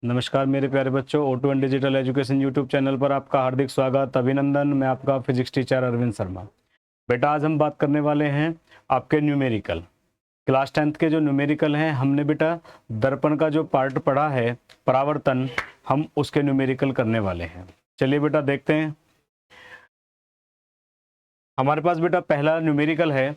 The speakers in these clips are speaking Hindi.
नमस्कार मेरे प्यारे बच्चों, auto and digital education YouTube channel पर आपका हार्दिक स्वागत, अभिनंदन। मैं आपका फिजिक्स टीचर अरविंद शर्मा। बेटा आज हम बात करने वाले हैं आपके न्यूमेरिकल क्लास 10th के जो न्यूमेरिकल हैं। हमने बेटा दर्पण का जो पार्ट पढ़ा है परावर्तन, हम उसके न्यूमेरिकल करने वाले हैं। चलिए बेटा देखते हैं। हमारे पास बेटा पहला न्यूमेरिकल है,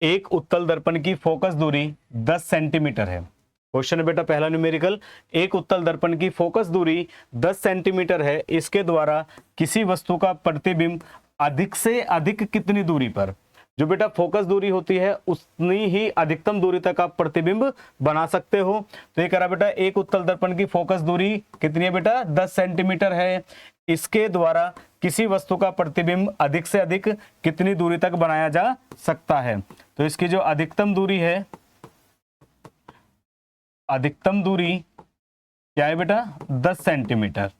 एक उत्तल दर्पण की फोकस दूरी 10 सेंटीमीटर है। क्वेश्चन है बेटा पहला न्यूमेरिकल, एक उत्तल दर्पण की फोकस दूरी 10 सेंटीमीटर है, इसके द्वारा किसी वस्तु का प्रतिबिंब अधिक से अधिक कितनी दूरी पर, जो बेटा फोकस दूरी होती है उतनी ही अधिकतम दूरी तक आप प्रतिबिंब बना सकते हो। तो ये कह रहा बेटा एक उत्तल दर्पण की फोकस दूरी कितनी है बेटा 10 सेंटीमीटर है, इसके द्वारा किसी वस्तु का प्रतिबिंब अधिक से अधिक कितनी दूरी तक बनाया जा सकता है। तो इसकी जो अधिकतम दूरी है, अधिकतम दूरी क्या है बेटा 10 सेंटीमीटर।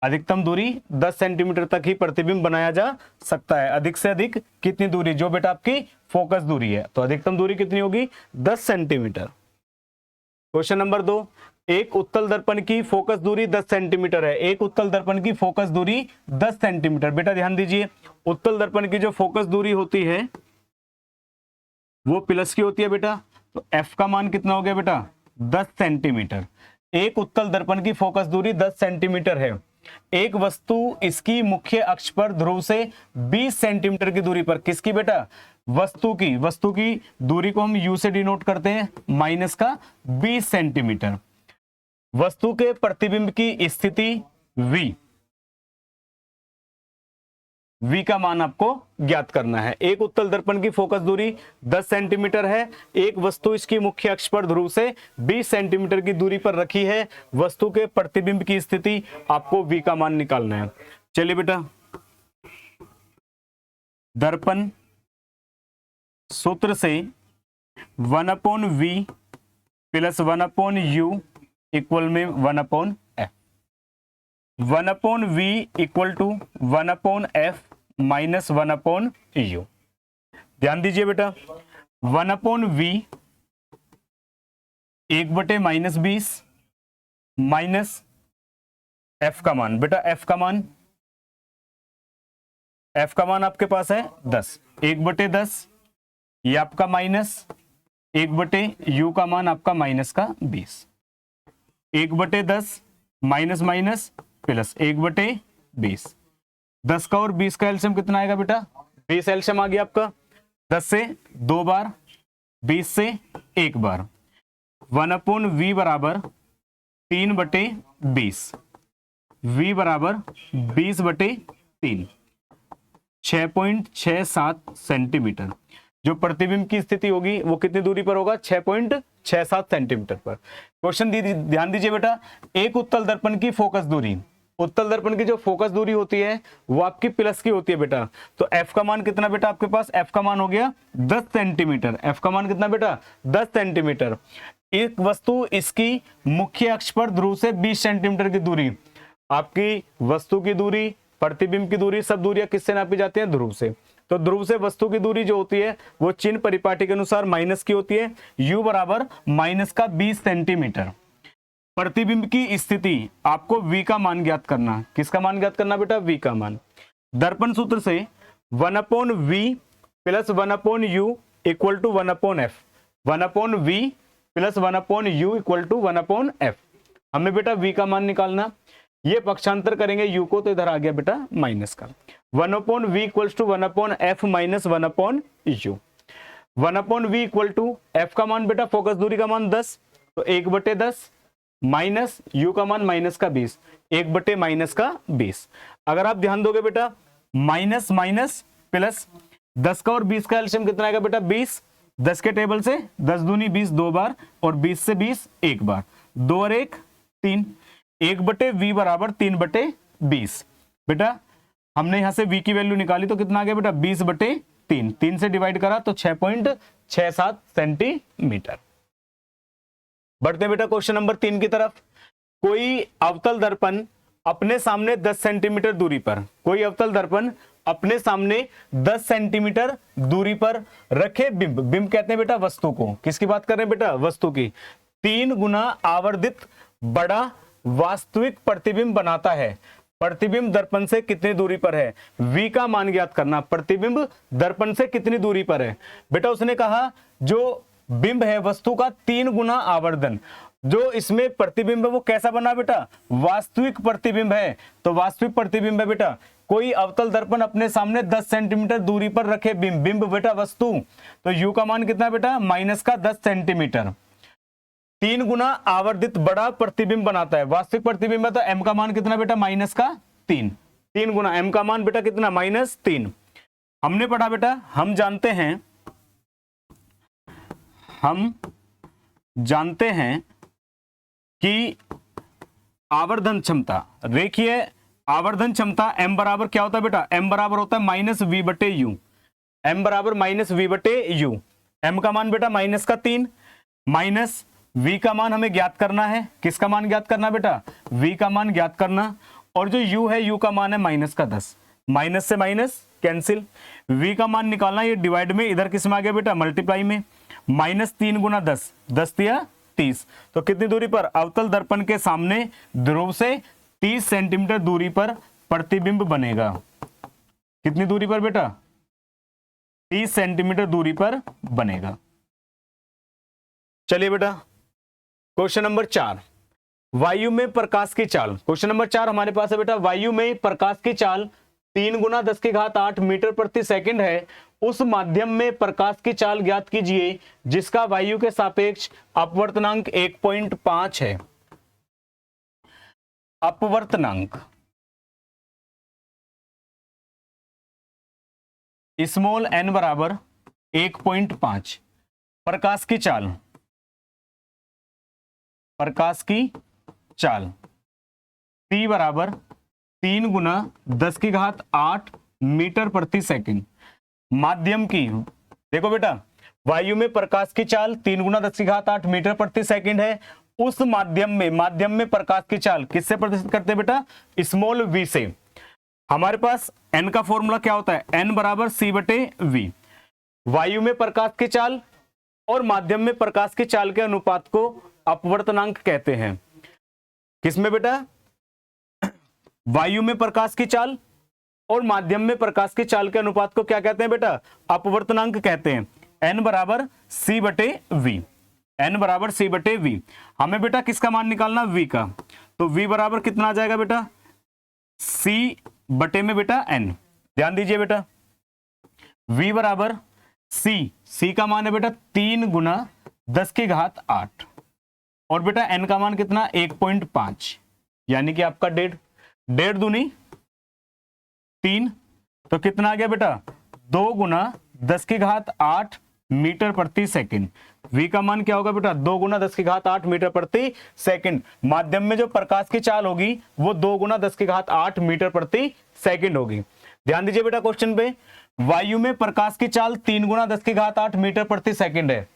अधिकतम दूरी 10 सेंटीमीटर तक ही प्रतिबिंब बनाया जा सकता है। अधिक से अधिक कितनी दूरी, जो बेटा आपकी फोकस दूरी है, तो अधिकतम दूरी कितनी होगी 10 सेंटीमीटर। क्वेश्चन नंबर 2, एक उत्तल दर्पण की फोकस दूरी 10 सेंटीमीटर है। एक उत्तल दर्पण की फोकस दूरी 10 सेंटीमीटर। बेटा ध्यान दीजिए, उत्तल दर्पण की जो फोकस दूरी होती है वो प्लस की होती है बेटा। तो एफ का मान कितना हो गया बेटा 10 सेंटीमीटर। एक उत्तल दर्पण की फोकस दूरी 10 सेंटीमीटर है। एक वस्तु इसकी मुख्य अक्ष पर ध्रुव से 20 सेंटीमीटर की दूरी पर, किसकी बेटा वस्तु की दूरी को हम यू से डिनोट करते हैं, माइनस का 20 सेंटीमीटर। वस्तु के प्रतिबिंब की स्थिति V का मान आपको ज्ञात करना है। एक उत्तल दर्पण की फोकस दूरी 10 सेंटीमीटर है, एक वस्तु इसकी मुख्य अक्ष पर ध्रुव से 20 सेंटीमीटर की दूरी पर रखी है। वस्तु के प्रतिबिंब की स्थिति आपको V का मान निकालना है। चलिए बेटा, दर्पण सूत्र से 1/V प्लस 1/U इक्वल में 1/F। 1/V equal to 1/F minus 1/U। ध्यान दीजिए बेटा, 1/V 1/-20 माइनस F का मान। बेटा F का मान आपके पास है 10, 1/10 ये आपका माइनस 1/U का मान आपका माइनस का 20। 1/10 माइनस माइनस प्लस 1/20। 10 का और 20 का एलसीएम कितना आएगा बेटा 20 एलसीएम आ गया आपका। 10 से 2 बार, 20 से 1 बार। 1/V बराबर 3/20, V बराबर 20/3, 6.67 सेंटीमीटर। जो प्रतिबिंब की स्थिति होगी वो कितनी दूरी पर होगा 6.67 सेंटीमीटर पर। क्वेश्चन ध्यान दीजिए बेटा, एक उत्तल दर्पण की फोकस दूरी, उत्तल दर्पण की जो फोकस दूरी होती है वो आपकी प्लस की होती है बेटा। तो F का मान कितना बेटा आपके पास, F का मान हो गया 10 सेंटीमीटर। F का मान कितना बेटा 10 सेंटीमीटर। एक वस्तु इसकी मुख्य अक्ष पर ध्रुव से 20 सेंटीमीटर की दूरी, आपकी वस्तु की दूरी, प्रतिबिंब की दूरी, सब दूरियां किससे नापी जाती हैं ध्रुव से। तो ध्रुव से वस्तु की दूरी जो होती है वो चिन्ह परिपाटी के अनुसार माइनस की होती है। U बराबर माइनस का 20 सेंटीमीटर। प्रतिबिंब की स्थिति आपको V का मान ज्ञात करना। किसका मान ज्ञात करना बेटा V का मान। दर्पण सूत्र से 1/V plus 1/U equal to 1/F। 1/V plus 1/U equal to 1/F। हमें बेटा V का मान निकालना। ये पक्षांतर करेंगे U को, तो इधर आ गया बेटा माइनस का। 1/V equals to 1/F minus 1/U। 1/V equal to F का मान बेटा फोकस दूरी का मान 10, तो 1/10 माइनस U का मान माइनस का 20, 1/-20। अगर आप ध्यान दोगे बेटा माइनस माइनस प्लस, 10 का और 20 का एलसीएम कितना आएगा बेटा 20। 10 के टेबल से 10 दूनी 20 2 बार, और 20 से 20 1 बार, 2 और 1 3। 1/V बराबर 3/20। बेटा हमने यहां से V की वैल्यू निकाली तो कितना आ गया बेटा 20/3। 3 से डिवाइड करा तो 6.67 सेंटीमीटर। बढ़ते बेटा क्वेश्चन नंबर 3 की तरफ। कोई अवतल दर्पण अपने सामने 10 सेंटीमीटर दूरी पर, कोई अवतल दर्पण अपने सामने 10 सेंटीमीटर दूरी पर रखे बिंब, बिंब कहते हैं बेटा वस्तु को, किसकी बात कर रहे हैं बेटा वस्तु की, 3 गुना आवर्धित बड़ा वास्तविक प्रतिबिंब बनाता है, प्रतिबिंब दर्पण से कितनी दूरी पर है, v का मान ज्ञात करना। प्रतिबिंब दर्पण से कितनी दूरी पर है बेटा, उसने कहा जो बिंब है वस्तु का 3 गुना आवर्धन, जो इसमें प्रतिबिंब है वो कैसा बना बेटा, वास्तविक प्रतिबिंब है। तो वास्तविक प्रतिबिंब है बेटा, कोई अवतल दर्पण अपने सामने 10 सेंटीमीटर दूरी पर रखे बिंब, बिंब बेटा वस्तु, तो u का मान कितना बेटा, माइनस का 10 सेंटीमीटर, 3 गुना आवर्धित बड़ा प्रतिबिंब बनाता है। वास्तविक प्रतिबिंब है तो m का मान कितना बेटा, माइनस का 3, 3 गुना m का मान बेटा कितना, -3। हमने पढ़ा बेटा, हम जानते हैं कि आवर्धन क्षमता, रेखीय आवर्धन क्षमता m बराबर क्या होता है बेटा, m बराबर होता है -v/u, m बराबर -v/u। m का मान बेटा -3, माइनस v का मान हमें ज्ञात करना है। किसका मान ज्ञात करना बेटा, v का मान ज्ञात करना। और जो u है, u का मान है -10, माइनस से माइनस कैंसिल, v का मान निकालना, ये डिवाइड में इधर किस में आ गया बेटा, मल्टीप्लाई में, -3 गुना 10, 10 या 30, तो कितनी दूरी पर, अवतल दर्पण के सामने ध्रुव से 30 सेंटीमीटर दूरी पर प्रतिबिंब बनेगा। कितनी दूरी पर बेटा, 30 सेंटीमीटर दूरी पर बनेगा। चलिए बेटा क्वेश्चन नंबर 4, वायु में प्रकाश की चाल। क्वेश्चन नंबर 4 हमारे पास है बेटा, वायु में प्रकाश की चाल 3 गुना 10⁸ मीटर प्रति सेकंड है, उस माध्यम में प्रकाश की चाल ज्ञात कीजिए जिसका वायु के सापेक्ष अपवर्तनांक 1.5 है। अपवर्तनांक स्मॉल n बराबर 1.5, प्रकाश की चाल, प्रकाश की चाल t बराबर 3 गुना 10⁸ मीटर प्रति सेकंड। माध्यम की, देखो बेटा वायु में प्रकाश की चाल 3 गुना 10⁸ मीटर प्रति सेकंड है, उस माध्यम में प्रकाश की चाल किससे प्रदर्शित करते हैं बेटा, स्मॉल v से। हमारे पास n का फॉर्मूला क्या होता है, n बराबर c/v। वायु में प्रकाश की चाल और माध्यम में प्रकाश की चाल के अनुपात को अपवर्तनांक कहते हैं। किसमें बेटा, वायु में प्रकाश की चाल और माध्यम में प्रकाश की चाल के अनुपात को क्या कहते हैं बेटा, अपवर्तनांक कहते हैं। n बराबर c/v, n बराबर c/v। हमें बेटा किसका मान निकालना, v का, तो v बराबर कितना आ जाएगा बेटा, c में बेटा n। ध्यान दीजिए बेटा, v बराबर c का मान है बेटा 3 गुना 10⁸, और बेटा n का मान कितना, 1.5, यानी कि आपका 1.5 दूनी 3, तो कितना आ गया बेटा, 2 गुना 10⁸ मीटर प्रति सेकंड। v का मान क्या होगा बेटा, 2 गुना 10⁸ मीटर प्रति सेकंड। माध्यम में जो प्रकाश की चाल होगी वो 2 गुना 10⁸ मीटर प्रति सेकंड होगी। ध्यान दीजिए बेटा क्वेश्चन पे, वायु में प्रकाश की चाल 3 गुना 10⁸ मीटर प्रति सेकंड है।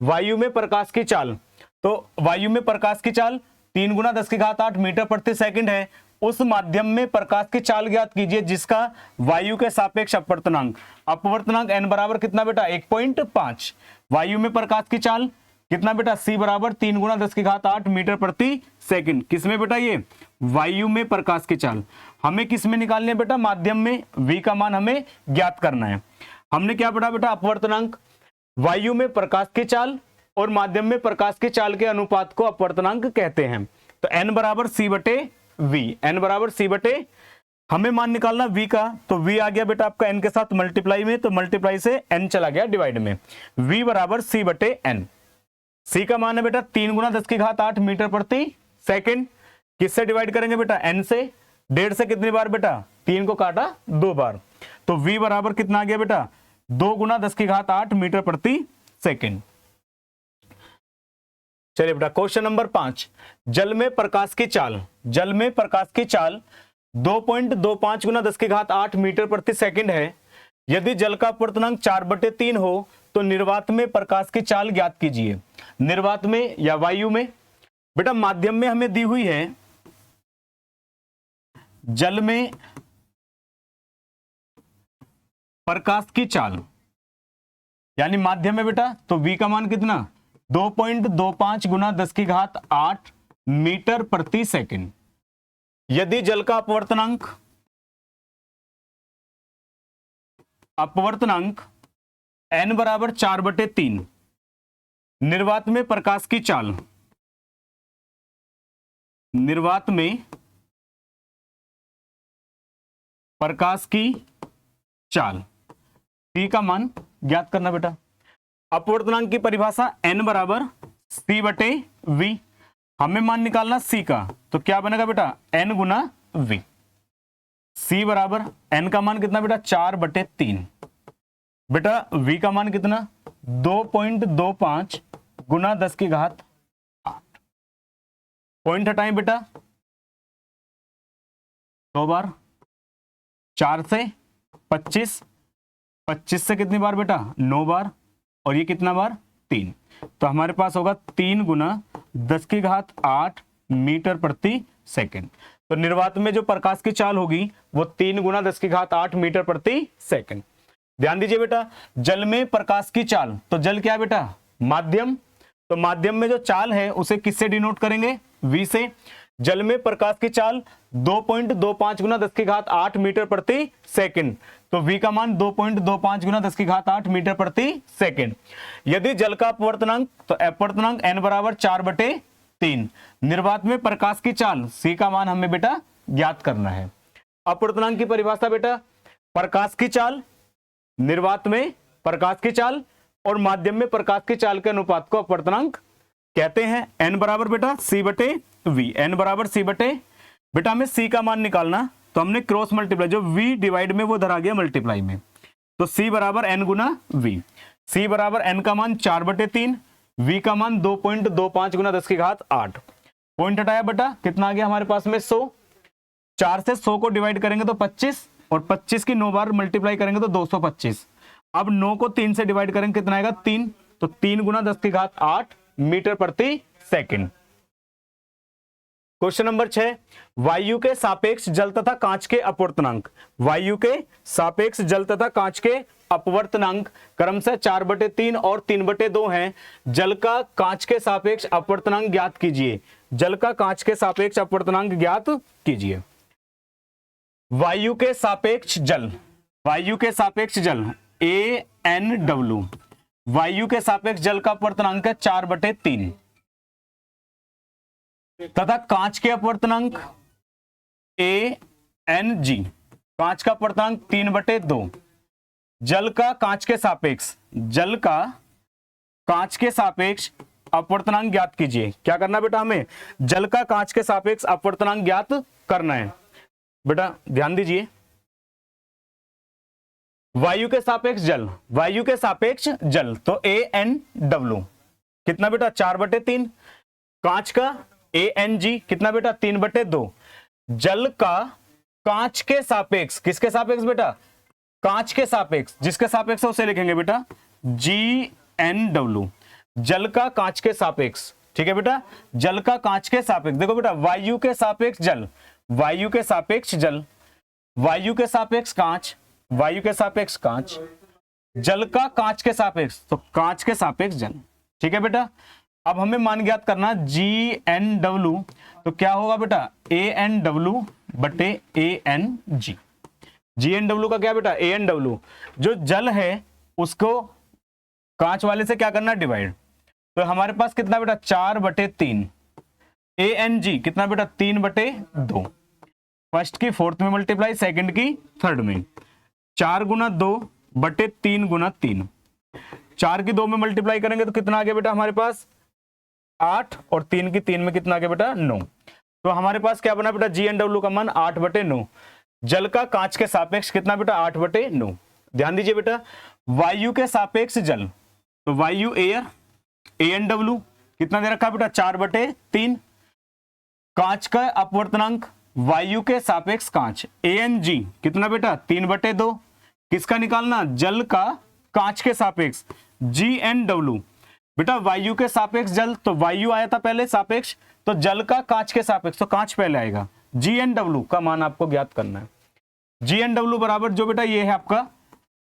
वायु में प्रकाश की चाल, तो वायु में प्रकाश की चाल 3 गुना 10⁸ मीटर प्रति सेकंड है, उस माध्यम में प्रकाश की चाल ज्ञात कीजिए जिसका वायु के सापेक्ष अपवर्तनांक, अपवर्तनांक n बराबर कितना बेटा, 1.5। वायु में प्रकाश की चाल कितना बेटा, c बराबर 3 गुना 10⁸ मीटर प्रति सेकंड। किसमें बेटा, ये वायु में प्रकाश की चाल। हमें किसमें निकालनी है बेटा, माध्यम में। v का मान हमें ज्ञात करना है। हमने क्या पढ़ा बेटा, अपवर्तनांक, वायु में प्रकाश की चाल और माध्यम में प्रकाश की चाल के अनुपात को अपवर्तनांक कहते हैं। तो n बराबर c/v, n बराबर c/, हमें मान निकालना v का, तो v आ गया बेटा आपका n के साथ मल्टीप्लाई में, तो मल्टीप्लाई से n चला गया डिवाइड में, v बराबर c/n। c का मान है बेटा 3 गुना 10⁸ मीटर प्रति सेकंड। किससे डिवाइड करेंगे बेटा, n से। 1.5 से कितनी बार बेटा, 3 को काटा 2 बार, तो v बराबर कितना आ गया बेटा, 2 गुना 10⁸ मीटर प्रति सेकंड। चलिए बेटा क्वेश्चन नंबर 5, जल में प्रकाश की चाल, जल में प्रकाश की चाल 2.25 गुना 10⁸ मीटर प्रति सेकंड है। यदि जल का अपवर्तनांक 4/3 हो तो निर्वात में प्रकाश की चाल ज्ञात कीजिए। निर्वात में या वायु में, बेटा माध्यम में हमें दी हुई है जल में प्रकाश की चाल, यानी माध्यम में बेटा, तो v का मान कितना, 2.25 गुना 10⁸ मीटर प्रति सेकंड। यदि जल का अपवर्तनांक n बराबर 4/3, निर्वात में प्रकाश की चाल, निर्वात में प्रकाश की चाल c का मान ज्ञात करना बेटा। अपवर्तनांक की परिभाषा n बराबर c/v, हमें मान निकालना c का, तो क्या बनेगा बेटा n गुना v। c बराबर n का मान कितना बेटा 4/3, बेटा v का मान कितना 2.25 गुना 10⁸ पॉइंट हटाएं बेटा, 2 बार, 4 से 25, 25 से कितनी बार बेटा 9 बार, और ये कितना बार 3, तो हमारे पास होगा 3 गुना 10⁸ मीटर प्रति सेकंड। तो निर्वात में जो प्रकाश की चाल होगी वो 3 गुना 10⁸ मीटर प्रति सेकंड। ध्यान दीजिए बेटा, जल में प्रकाश की चाल, तो जल क्या है बेटा माध्यम, तो माध्यम में जो चाल है उसे किससे डिनोट करेंगे v से। जल में प्रकाश की चाल 2.25 गुना 10⁸ मीटर प्रति सेकंड, तो v का मान 2.25 गुना 10⁸ मीटर प्रति सेकंड। यदि जल का अपवर्तनांक, तो अपवर्तनांक n बराबर 4/3, निर्वात में प्रकाश की चाल c का मान हमें बेटा ज्ञात करना है। अपवर्तनांक की परिभाषा बेटा, प्रकाश की चाल, निर्वात में प्रकाश की चाल और माध्यम में प्रकाश की चाल के अनुपात को अपवर्तनांक कहते हैं। n बराबर बेटा c/v, n बराबर c/, बेटा हमें c का मान निकालना, तो हमने क्रॉस मल्टीप्लाई, जो v डिवाइड में वो धरा गया मल्टीप्लाई में, तो c बराबर n गुना v। c बराबर n का मान 4/3, v का मान 2.25 गुना 10⁸। पॉइंट हटाया बेटा, कितना आ गया हमारे पास में 100, 4 से 100 को डिवाइड करेंगे तो 25, और 25 की 9 बार मल्टीप्लाई करेंगे तो 225। अब 9 को 3 से डिवाइड करेंगे कितना आएगा 3, तो 3 गुना 10⁸ मीटर प्रति सेकंड। क्वेश्चन नंबर 6, वायु के सापेक्ष जल तथा कांच के अपवर्तनांक, वायु के सापेक्ष जल तथा कांच के अपवर्तनांक क्रमशः 4/3 और 3/2 हैं। जल का कांच के सापेक्ष अपवर्तनांक ज्ञात कीजिए, जल का कांच के सापेक्ष अपवर्तनांक ज्ञात कीजिए। वायु के सापेक्ष जल, वायु के सापेक्ष जल ANW, वायु के सापेक्ष जल का अपवर्तनांक है 4/3 तथा कांच के अपवर्तनांक ANG, कांच का अपवर्तनांक 3/2। जल का कांच के सापेक्ष, जल का कांच के सापेक्ष अपवर्तनांक ज्ञात कीजिए। क्या करना बेटा, हमें जल का कांच के सापेक्ष अपवर्तनांक ज्ञात करना है। बेटा ध्यान दीजिए, वायु के सापेक्ष जल, वायु के सापेक्ष जल, तो ANW कितना बेटा 4/3, कांच का ANG कितना बेटा 3/2। जल का कांच के सापेक्ष, किसके सापेक्ष बेटा कांच के सापेक्ष, जिसके सापेक्ष है उसे लिखेंगे बेटा GNW, जल का कांच के सापेक्ष। ठीक है बेटा, जल का कांच के सापेक्ष, देखो बेटा वायु के सापेक्ष जल, वायु के सापेक्ष जल, वायु के सापेक्ष कांच, वायु के सापेक्ष कांच, जल का कांच के सापेक्ष, तो कांच के सापेक्ष जल। ठीक है बेटा, अब हमें मान ज्ञात करना GNW, तो क्या होगा बेटा ANW बटे ANG। GNW का क्या बेटा ANW, जो जल है उसको कांच वाले से क्या करना डिवाइड, तो हमारे पास कितना बेटा 4/3, ANG कितना बेटा 3/2, फर्स्ट की फोर्थ में मल्टीप्लाई, सेकंड की थर्ड में, 4 गुना 2/3 गुना 3, 4 की 2 में मल्टीप्लाई करेंगे तो कितना आ गया बेटा हमारे पास 8, और 3 की 3 में कितना आ गया बेटा 9। तो हमारे पास क्या बना बेटा GNW का मान 8/9। जल का कांच के सापेक्ष कितना बेटा 8/9। ध्यान दीजिए बेटा, वायु के सापेक्ष जल, तो वायु एयर ANW कितना दे रखा है बेटा 4/3। कांच का अपवर्तनांक वायु के सापेक्ष कांच ANG कितना बेटा 3/2। किसका निकालना, जल का कांच के सापेक्ष GNW, बेटा वायु के सापेक्ष जल, तो वायु आया था पहले सापेक्ष, तो जल का कांच के सापेक्ष, तो कांच पहले आएगा। GNW का मान आपको ज्ञात करना है। GNW बराबर जो बेटा ये है आपका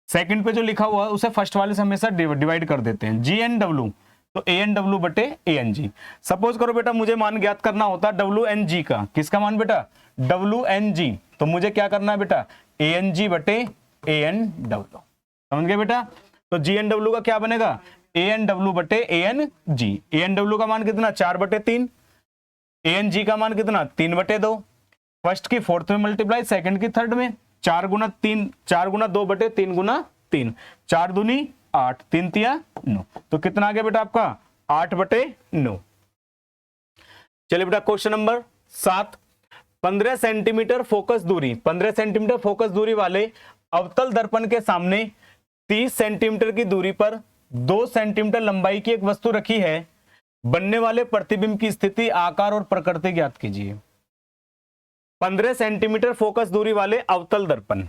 सेकंड पे जो लिखा हुआ है उसे फर्स्ट वाले से हमेशा डिवाइड कर देते हैं। GNW तो ए एन डब्ल्यू बटे ए एन जी। सपोज करो बेटा मुझे मान ज्ञात करना होता डब्ल्यू एन जी का, किसका मान बेटा, डब्ल्यू एन जी, तो मुझे क्या करना है बेटा, ए एन जी बटे ए एन डब्ल्यू, समझ गए बेटा। तो जी एन डब्ल्यू का क्या बनेगा, ए एन डब्ल्यू बटे A N G. A N W का मान कितना, 4/3, ए एन जी का मान कितना, 3/2, फर्स्ट की फोर्थ में मल्टीप्लाई, सेकंड की थर्ड में, 4 गुना 3, 4 गुना 2/3 गुना 3, 4 दूनी 8, 3 तिया 9, तो कितना आ गया बेटा आपका 8/9। चलिए बेटा क्वेश्चन नंबर 7, 15 सेंटीमीटर फोकस दूरी, 15 सेंटीमीटर फोकस दूरी वाले अवतल दर्पण के सामने 30 सेंटीमीटर की दूरी पर 2 सेंटीमीटर लंबाई की एक वस्तु रखी है, बनने वाले प्रतिबिंब की स्थिति, आकार और प्रकृति ज्ञात कीजिए। 15 सेंटीमीटर फोकस दूरी वाले अवतल दर्पण,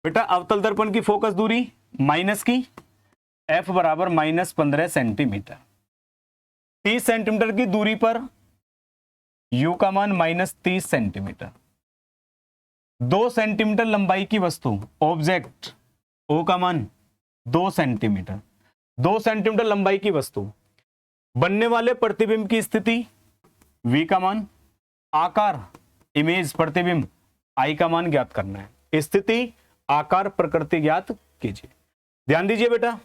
बेटा अवतल दर्पण की फोकस दूरी माइनस की, एफ बराबर -15 सेंटीमीटर, 30 सेंटीमीटर की दूरी पर u का मान -30 सेंटीमीटर, 2 सेंटीमीटर लंबाई की वस्तु ऑब्जेक्ट, o का मान 2 सेंटीमीटर, 2 सेंटीमीटर लंबाई की वस्तु, बनने वाले प्रतिबिंब की स्थिति v का मान, आकार इमेज प्रतिबिंब i का मान ज्ञात करना है। स्थिति आकार प्रकृति ज्ञात कीजिए। ध्यान दीजिए बेटा,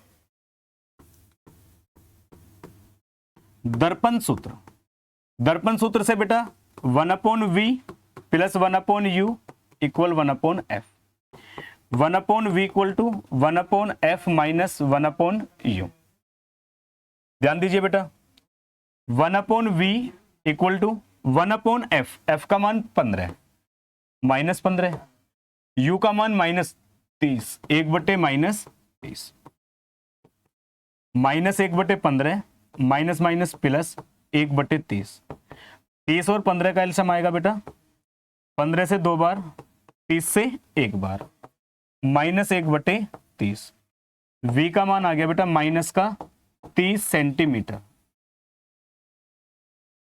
दर्पण सूत्र, दर्पण सूत्र से बेटा 1/v plus 1/u equal 1/f, 1/v equal to 1/f minus 1/u। ध्यान दीजिए बेटा, 1/v equal to 1/f, f का मान 15 -15, u का मान -30, 1/-30, -1/15 माइनस माइनस प्लस 1/30, 30 और 15 का एलसीएम आएगा बेटा 15 से 2 बार, 30 से 1 बार, -1/30, v का मान आ गया बेटा -30 सेंटीमीटर,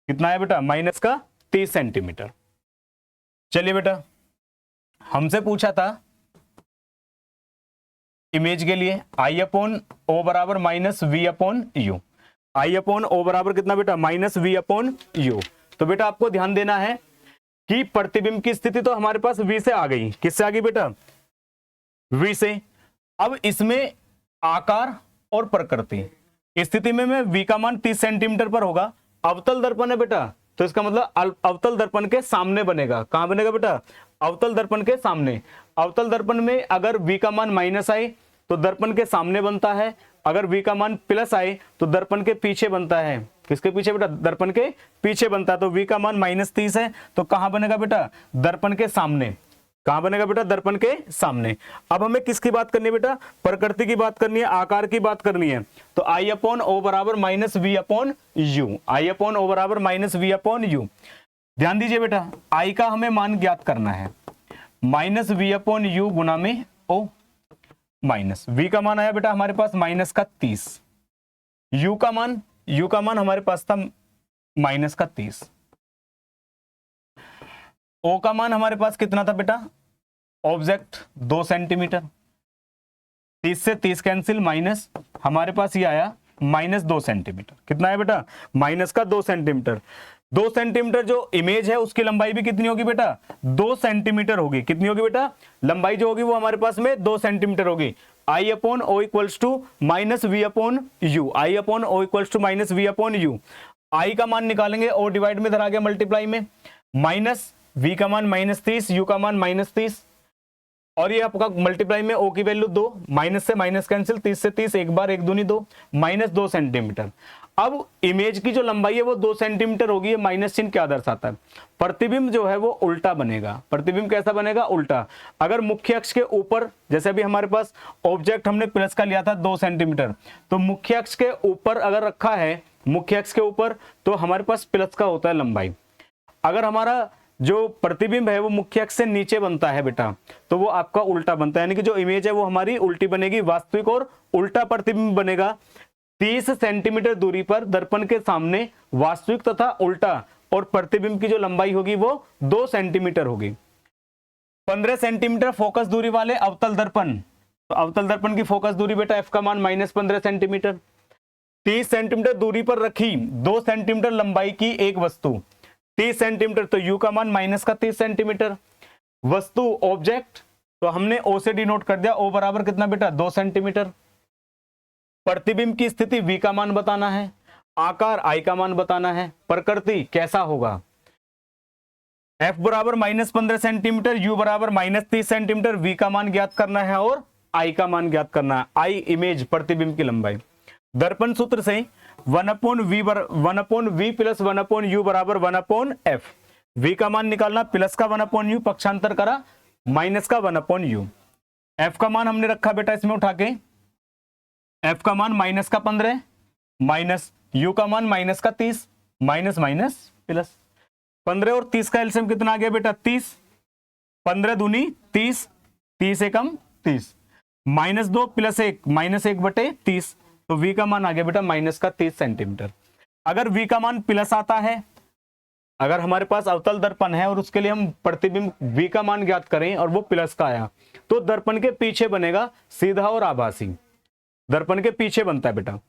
कितना है बेटा -30 सेंटीमीटर। चलिए बेटा हमसे पूछा था इमेज के लिए I/O बराबर -V/U, I/O बराबर कितना बेटा -V/U। तो बेटा आपको ध्यान देना है कि प्रतिबिंब की स्थिति तो हमारे पास V से आ गई, किससे आ गई बेटा, V से। अब इसमें आकार और प्रकृति, स्थिति में V का मान 30 सेंटीमीटर पर होगा, अवतल दर्पण है बेटा, तो इसका मतलब अवतल दर्पण के सामने बनेगा। कहां बनेगा बेटा, अवतल दर्पण के सामने। अवतल दर्पण में अगर v का मान माइनस आए तो दर्पण के सामने बनता है, अगर v का मान प्लस आए तो दर्पण के पीछे बनता है। किसके पीछे बेटा, दर्पण के पीछे बनता है। तो v का मान -30 है, तो कहां बनेगा बेटा, दर्पण के सामने। कहां बनेगा बेटा, दर्पण के सामने। अब हमें किसकी बात करनी है बेटा, प्रकृति की बात करनी है, आकार की बात करनी है। तो I/O बराबर -V/U, I/O बराबर -V/U। ध्यान दीजिए बेटा, I का हमें मान ज्ञात करना है, -V/U गुना में O, माइनस V का मान आया बेटा हमारे पास -30, U का मान हमारे पास था -30, O का मान हमारे पास कितना था बेटा, ऑब्जेक्ट 2 सेंटीमीटर, 30 से 30 कैंसिल, माइनस हमारे पास ये आया -2 सेंटीमीटर। कितना है बेटा, -2 सेंटीमीटर। 2 सेंटीमीटर जो इमेज है उसकी लंबाई भी कितनी होगी बेटा, 2 सेंटीमीटर होगी। कितनी होगी बेटा, लंबाई जो होगी वो हमारे पास में 2 सेंटीमीटर होगी। I/O equals to -V/U, I/O equals to -V/U। I का मान निकालेंगे, O डिवाइड में इधर आ गया मल्टीप्लाई में, माइनस V का मान -30, U का मान -30, और ये आपका मल्टीप्लाई में O की वैल्यू 2, माइनस से माइनस कैंसिल, 30 से 30, एक बार 1 दूनी 2, -2 सेंटीमीटर। अब इमेज की जो लंबाई है वो 2 सेंटीमीटर होगी। ये माइनस चिन्ह क्या दर्शाता है, प्रतिबिंब जो है वो उल्टा बनेगा। प्रतिबिंब कैसा बनेगा, उल्टा। अगर मुख्य अक्ष के ऊपर, जैसे अभी हमारे पास ऑब्जेक्ट हमने प्लस का लिया था 2 सेंटीमीटर, तो मुख्य अक्ष के ऊपर अगर रखा है, मुख्य अक्ष के ऊपर, तो हमारे पास प्लस का होता है लंबाई। अगर हमारा जो प्रतिबिंब है वो मुख्य अक्ष से नीचे बनता है बेटा, तो वो आपका उल्टा बनता है, यानी कि जो इमेज है वो हमारी उल्टी बनेगी, वास्तविक और उल्टा प्रतिबिंब बनेगा। 30 सेंटीमीटर दूरी पर दर्पण के सामने वास्तविक तथा उल्टा और प्रतिबिंब की जो लंबाई होगी वो 2 सेंटीमीटर होगी। 15 सेंटीमीटर फोकस दूरी वाले अवतल दर्पण, तो अवतल दर्पण की फोकस दूरी बेटा f का मान -15 सेंटीमीटर, 30 सेंटीमीटर दूरी पर रखी 2 सेंटीमीटर लंबाई की एक वस्तु, 30 सेंटीमीटर, तो यू का मान माइनस का 30 सेंटीमीटर। वस्तु ऑब्जेक्ट, तो हमने ओ से डिनोट कर दिया, ओ बराबर कितना बेटा 2 सेंटीमीटर। प्रतिबिंब की स्थिति v का मान बताना है, आकार I का मान बताना है, प्रकृति कैसा होगा, f बराबर -15 सेंटीमीटर, u बराबर -30 सेंटीमीटर, v का मान ज्ञात करना है और I का मान ज्ञात करना है। I इमेज प्रतिबिंब की लंबाई। दर्पण सूत्र से 1/v प्लस 1/u बराबर 1/f, v का मान निकालना, प्लस का 1/u पक्षांतर करा, माइनस का 1/u। f का मान हमने रखा बेटा इसमें उठा के, f का मान माइनस का 15 माइनस u का मान माइनस का 30, माइनस माइनस प्लस, 15 और 30 का एलसीएम कितना आ गया बेटा 30, 15 दूनी 30, 30 एकम 30, -2 प्लस 1 -1/30, तो v का मान आ गया बेटा माइनस का 30 सेंटीमीटर। अगर v का मान प्लस आता है, अगर हमारे पास अवतल दर्पण है और उसके लिए हम प्रतिबिंब v का मान ज्ञात करें और वो प्लस का आया, तो दर्पण के पीछे बनेगा सीधा और आभासी, दर्पण के पीछे बनता है बेटा।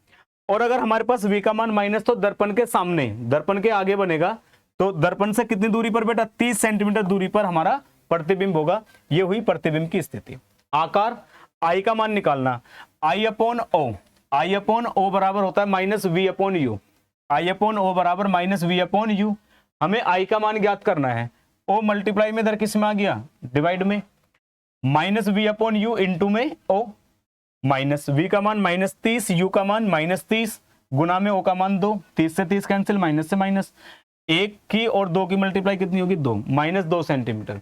और अगर हमारे पास v का मान माइनस, तो दर्पण के सामने, दर्पण के आगे बनेगा, तो दर्पण से कितनी दूरी पर बेटा 30 सेंटीमीटर दूरी पर हमारा प्रतिबिंब होगा। ये हुई प्रतिबिंब की स्थिति। आकार I का मान निकालना, I/O, I/O बराबर होता है -v/u, I/O बराबर -v/u। हमें I का मान ज्ञात करना है, O मल्टीप्लाई में इधर किस में आ गया डिवाइड में, -v/u इंटू में O, माइनस v का मान -30, u का मान -30, गुना में o का मान 2, 30 से 30 कैंसिल, माइनस से माइनस, 1 की और 2 की मल्टीप्लाई कितनी होगी 2, -2 सेंटीमीटर।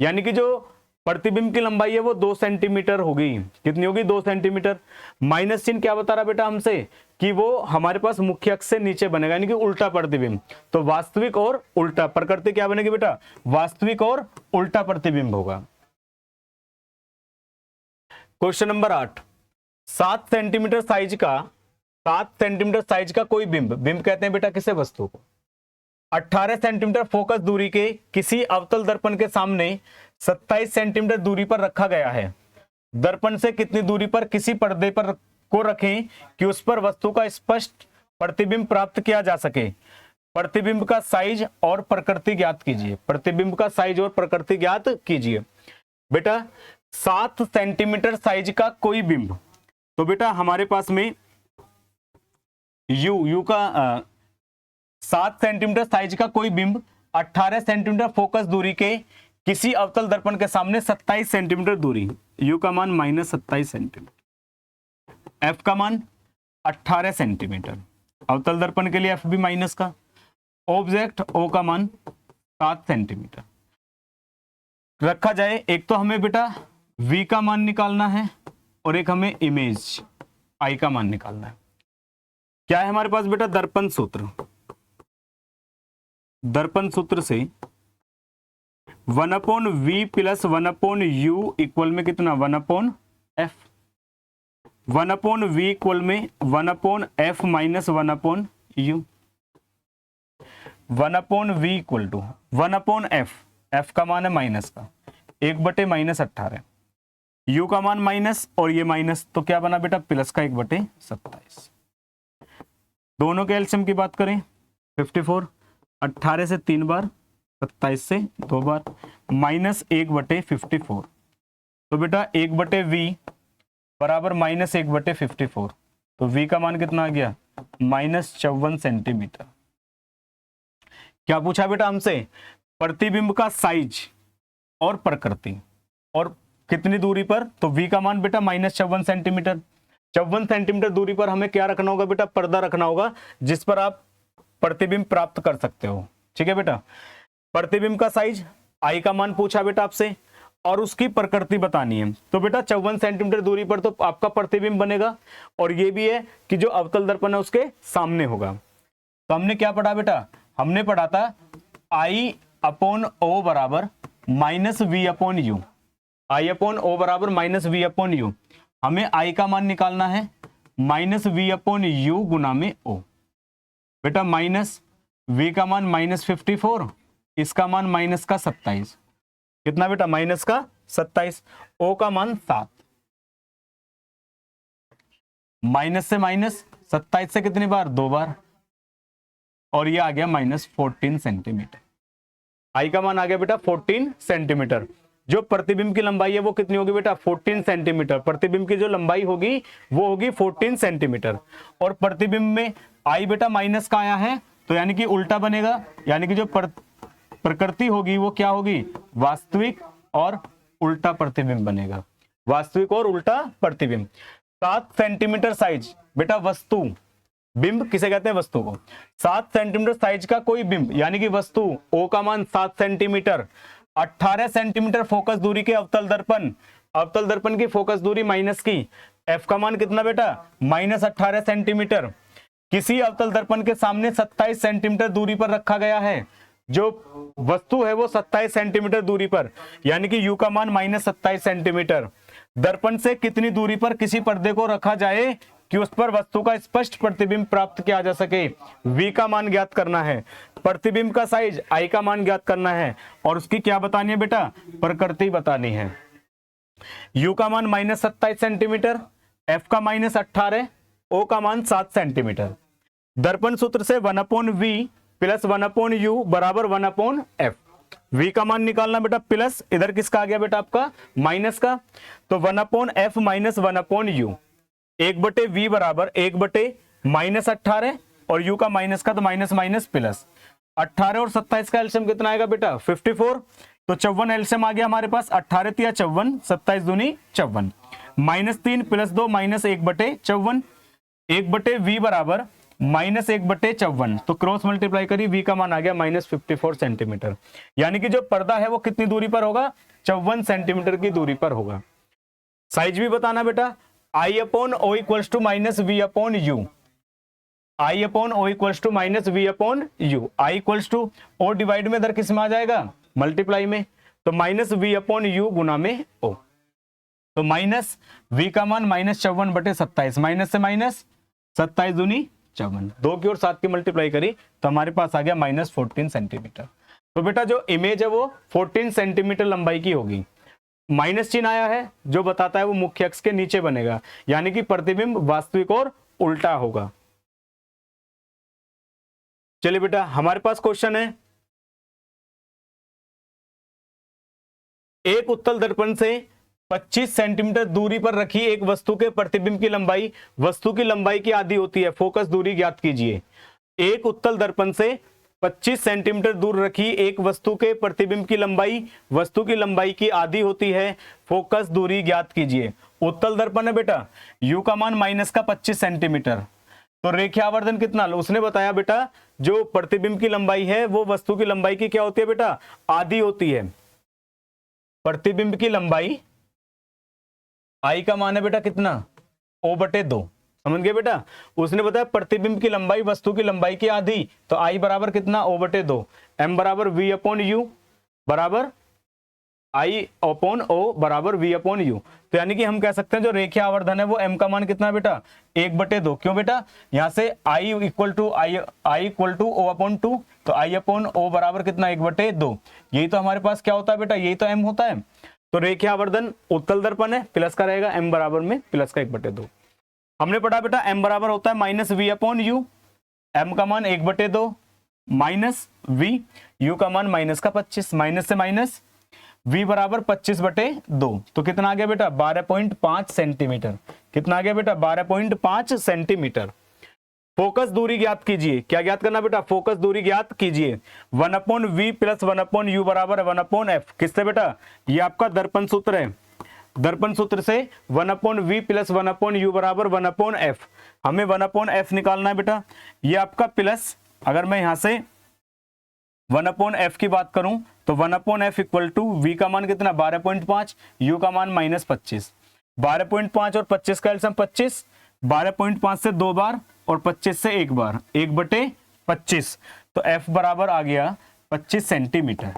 यानी कि जो प्रतिबिंब की लंबाई है वो 2 सेंटीमीटर होगी। कितनी होगी 2 सेंटीमीटर। माइनस चिन्ह क्या बता रहा बेटा हमसे, कि वो हमारे पास मुख्य अक्ष से नीचे बनेगा, यानी कि उल्टा प्रतिबिंब। तो वास्तविक और उल्टा, प्रकृति क्या बनेगी बेटा, वास्तविक और उल्टा प्रतिबिंब होगा। क्वेश्चन नंबर 8, 7 सेंटीमीटर साइज का कोई बिंब, बिंब कहते हैं बेटा किसे, वस्तु को, 18 सेंटीमीटर फोकस दूरी के किसी अवतल दर्पण के सामने 27 सेंटीमीटर दूरी पर रखा गया है। दर्पण से कितनी दूरी पर किसी पर्दे पर को रखें कि उस पर वस्तु का स्पष्ट प्रतिबिंब प्राप्त किया जा सके। प्रतिबिंब का साइज और प्रकृति ज्ञात कीजिए, प्रतिबिंब का साइज और प्रकृति ज्ञात कीजिए। बेटा 7 सेंटीमीटर साइज का कोई बिंब, तो बेटा हमारे पास में यू का 7 सेंटीमीटर साइज का कोई बिंब 18 सेंटीमीटर फोकस दूरी के किसी अवतल दर्पण के सामने 27 सेंटीमीटर दूरी, यू का मान -27 सेंटीमीटर, एफ का मान 18 सेंटीमीटर, अवतल दर्पण के लिए एफ भी माइनस का, ऑब्जेक्ट ओ का मान 7 सेंटीमीटर रखा जाए। एक तो हमें बेटा v का मान निकालना है और एक हमें इमेज I का मान निकालना है। क्या है हमारे पास बेटा दर्पण सूत्र, दर्पण सूत्र से 1/v प्लस 1/u इक्वल में कितना 1/f, 1/v इक्वल में 1/f minus 1/u, 1/v equal to 1/f, f का मान है माइनस का 1/-18, u का मान माइनस और ये माइनस, तो क्या बना बेटा प्लस का 1/27। दोनों के एलसीएम की बात करें 54, 18 से 3 बार, 27 से 2 बार, -1/54, तो बेटा 1/v बराबर -1/54, तो v का मान कितना आ गया -54 सेंटीमीटर। क्या पूछा बेटा हमसे, प्रतिबिंब का साइज और प्रकृति और कितनी दूरी पर, तो v का मान बेटा -54 सेंटीमीटर। 54 सेंटीमीटर दूरी पर हमें क्या रखना होगा बेटा, पर्दा रखना होगा जिस पर आप प्रतिबिंब प्राप्त कर सकते हो। ठीक है बेटा, प्रतिबिंब का साइज I का मान पूछा बेटा आपसे और उसकी प्रकृति बतानी है। तो बेटा 54 सेंटीमीटर दूरी पर तो आपका प्रतिबिंब बनेगा और ये भी है कि जो अवतल दर्पण है उसके सामने होगा। तो हमने क्या पढ़ा बेटा, हमने पढ़ा था I/O बराबर -v/u, I/O बराबर -v/u। हमें I का मान निकालना है -v/u गुना में O। बेटा माइनस v का मान -54, इसका मान माइनस का 27, कितना बेटा माइनस का 27, O का मान 7। माइनस से माइनस, 27 से कितनी बार, 2 बार, और ये आ गया -14 सेंटीमीटर। आई का मान आ गया बेटा 14 सेंटीमीटर। जो प्रतिबिंब की लंबाई है वो कितनी होगी बेटा, 14 सेंटीमीटर। प्रतिबिंब की जो लंबाई होगी वो होगी 14 सेंटीमीटर। और प्रतिबिंब में आई बेटा माइनस का आया है, तो यानी कि उल्टा बनेगा, यानी कि जो प्रकृति होगी वो क्या होगी, वास्तविक और उल्टा प्रतिबिंब बनेगा, वास्तविक और उल्टा प्रतिबिंब। 7 सेंटीमीटर साइज बेटा वस्तु, बिंब किसे कहते हैं, वस्तु को। 7 सेंटीमीटर साइज का कोई बिंब यानी कि वस्तु, ओ का मान 7 सेंटीमीटर, 18 सेंटीमीटर फोकस दूरी के अवतल दर्पण, अवतल दर्पण की फोकस दूरी माइनस की, एफ का मान कितना बेटा, -18 सेंटीमीटर, किसी अवतल दर्पण के सामने 27 सेंटीमीटर दूरी पर रखा गया है। जो वस्तु है वो 27 सेंटीमीटर दूरी पर, यानी कि यू का मान -27 सेंटीमीटर। दर्पण से कितनी दूरी पर किसी पर्दे को रखा जाए कि उस पर वस्तु का स्पष्ट प्रतिबिंब प्राप्त किया जा सके, v का मान ज्ञात करना है। प्रतिबिंब का साइज i का मान ज्ञात करना है, और उसकी क्या बतानी है बेटा, प्रकृति बतानी है। u का मान -27 सेंटीमीटर, f का -18, o का मान 7 सेंटीमीटर। दर्पण सूत्र से 1/v प्लस 1/u बराबर 1/f। v का मान निकालना बेटा, प्लस इधर किसका आ गया बेटा, आपका माइनस का, तो 1/f माइनस 1/u, 1/v बराबर 1/-18, और u का माइनस का तो माइनस माइनस प्लस। 18 और 27 का एलसीएम कितना आएगा बेटा, 54, तो 54 एलसीएम आ गया हमारे पास, 18 तिया 54, 27 दूनी 54, -3 + 2 -1/54, 1/v बराबर -1/54, तो क्रॉस मल्टीप्लाई करी, v का मान आ गया -54 सेंटीमीटर। यानी कि जो पर्दा है वो कितनी दूरी पर होगा, 54 सेंटीमीटर की दूरी पर होगा। साइज भी बताना बेटा, I/O equals to -v/u, I/O equals to -v/u, I equals to O divide में इधर किस में आ जाएगा, मल्टीप्लाई में, तो -v/u गुना में O, तो -v का मान -54/27, माइनस से माइनस, 27 दूनी 54, 2 की और 7 की मल्टीप्लाई करी तो हमारे पास आ गया -14 सेंटीमीटर। तो बेटा जो इमेज है वो 14 सेंटीमीटर लंबाई की होगी। माइनस चिन्ह आया है जो बताता है वो मुख्य अक्ष के नीचे बनेगा, यानी कि प्रतिबिंब वास्तविक और उल्टा होगा। चलिए बेटा हमारे पास क्वेश्चन है, एक उत्तल दर्पण से 25 सेंटीमीटर दूरी पर रखी एक वस्तु के प्रतिबिंब की लंबाई वस्तु की लंबाई की आधी होती है, फोकस दूरी ज्ञात कीजिए। एक उत्तल दर्पण से 25 सेंटीमीटर दूर रखी एक वस्तु के प्रतिबिंब की लंबाई वस्तु की लंबाई की आधी होती है, फोकस दूरी ज्ञात कीजिए। उत्तल दर्पण है बेटा, u का मान -25 सेंटीमीटर, तो रेखीय आवर्धन कितना, उसने बताया बेटा जो प्रतिबिंब की लंबाई है वो वस्तु की लंबाई की क्या होती है बेटा, आधी होती है। प्रतिबिंब की लंबाई आई का मान है बेटा कितना, O/2, समझ गए बेटा। उसने बताया प्रतिबिंब की लंबाई वस्तु की लंबाई की आधी, तो आई बराबर कितना, O/2, m बराबर v/u बराबर I/O बराबर v/u। तो यानी कि हम कह सकते हैं जो रेखीय आवर्धन है वो m का मान कितना बेटा, 1/2। क्यों बेटा, यहां से I इक्वल टू O/2, तो I/O बराबर कितना, 1/2। यही तो हमारे पास क्या होता है बेटा, यही तो m होता है। तो रेखीय आवर्धन उत्तल दर्पण है, प्लस का रहेगा, m बराबर में प्लस का 1/2। हमने पढ़ा बेटा m बराबर होता है -v/u, m का मान 1/2 माइनस v, u का मान -25, माइनस से माइनस, v बराबर 25/2, तो कितना आ गया बेटा, 12.5 सेंटीमीटर। कितना आ गया बेटा, 12.5 सेंटीमीटर। फोकस दूरी ज्ञात कीजिए, क्या ज्ञात करना बेटा, फोकस दूरी ज्ञात कीजिए। 1/v प्लस 1/u बराबर 1/f, किससे बेटा, ये आपका दर्पण सूत्र है। दर्पण सूत्र से 1/v प्लस 1/u बराबर 1/f, हमें 1/f निकालना है बेटा। ये आपका प्लस, अगर मैं यहां से 1/f की बात करूं तो 1/f इक्वल टू v का मान कितना, 12.5, u का मान -25, 12.5 और 25 का एलसीएम 25, 12.5 से 2 बार और 25 से 1 बार, 1/25, तो f बराबर आ गया 25 सेंटीमीटर।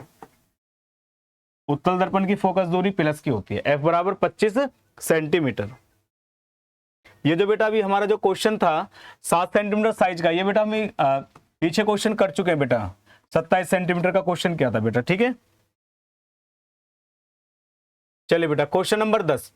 उत्तल दर्पण की फोकस दूरी प्लस की होती है, f बराबर 25 सेंटीमीटर। ये जो बेटा अभी हमारा जो क्वेश्चन था 7 सेंटीमीटर साइज का, ये बेटा हम पीछे क्वेश्चन कर चुके हैं बेटा। 27 सेंटीमीटर का क्वेश्चन क्या था बेटा, ठीक है। चलिए बेटा क्वेश्चन नंबर 10,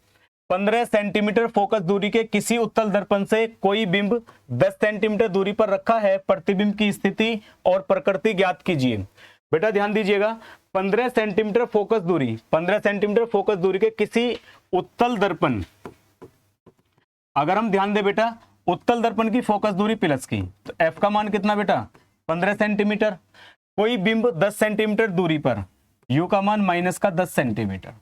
15 सेंटीमीटर फोकस दूरी के किसी उत्तल दर्पण से कोई बिंब 10 सेंटीमीटर दूरी पर रखा है, प्रतिबिंब की स्थिति और प्रकृति ज्ञात कीजिए। बेटा ध्यान दीजिएगा, 15 सेंटीमीटर फोकस दूरी, 15 सेंटीमीटर फोकस दूरी के किसी उत्तल दर्पण, अगर हम ध्यान दे बेटा उत्तल दर्पण की फोकस दूरी प्लस की, तो एफ का मान कितना बेटा 15 सेंटीमीटर, कोई बिंब 10 सेंटीमीटर दूरी पर, यू का मान माइनस का 10 सेंटीमीटर।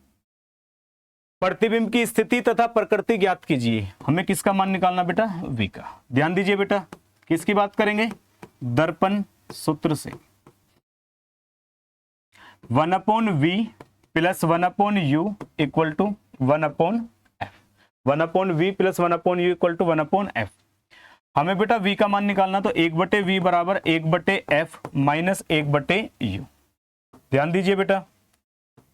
प्रतिबिंब की स्थिति तथा प्रकृति ज्ञात कीजिए। हमें किसका मान निकालना बेटा, वी का। ध्यान दीजिए बेटा, किसकी बात करेंगे, दर्पण सूत्र से 1/v plus 1/u equal to 1/f, 1/v plus 1/u equal to 1/f। हमें बेटा v का मान निकालना, तो 1/v बराबर 1/f माइनस 1/u। ध्यान दीजिए बेटा,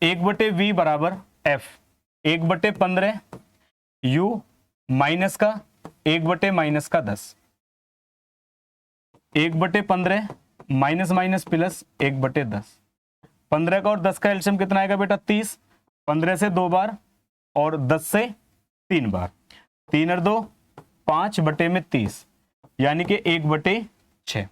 1/v बराबर f 1/15 u माइनस का 1/-10, 1/15 माइनस माइनस प्लस 1/10, 15 का और 10 का एलसीएम कितना आएगा बेटा 30, 15 से 2 बार और 10 से 3 बार, 3 और 2 5/30, यानी कि 1/6,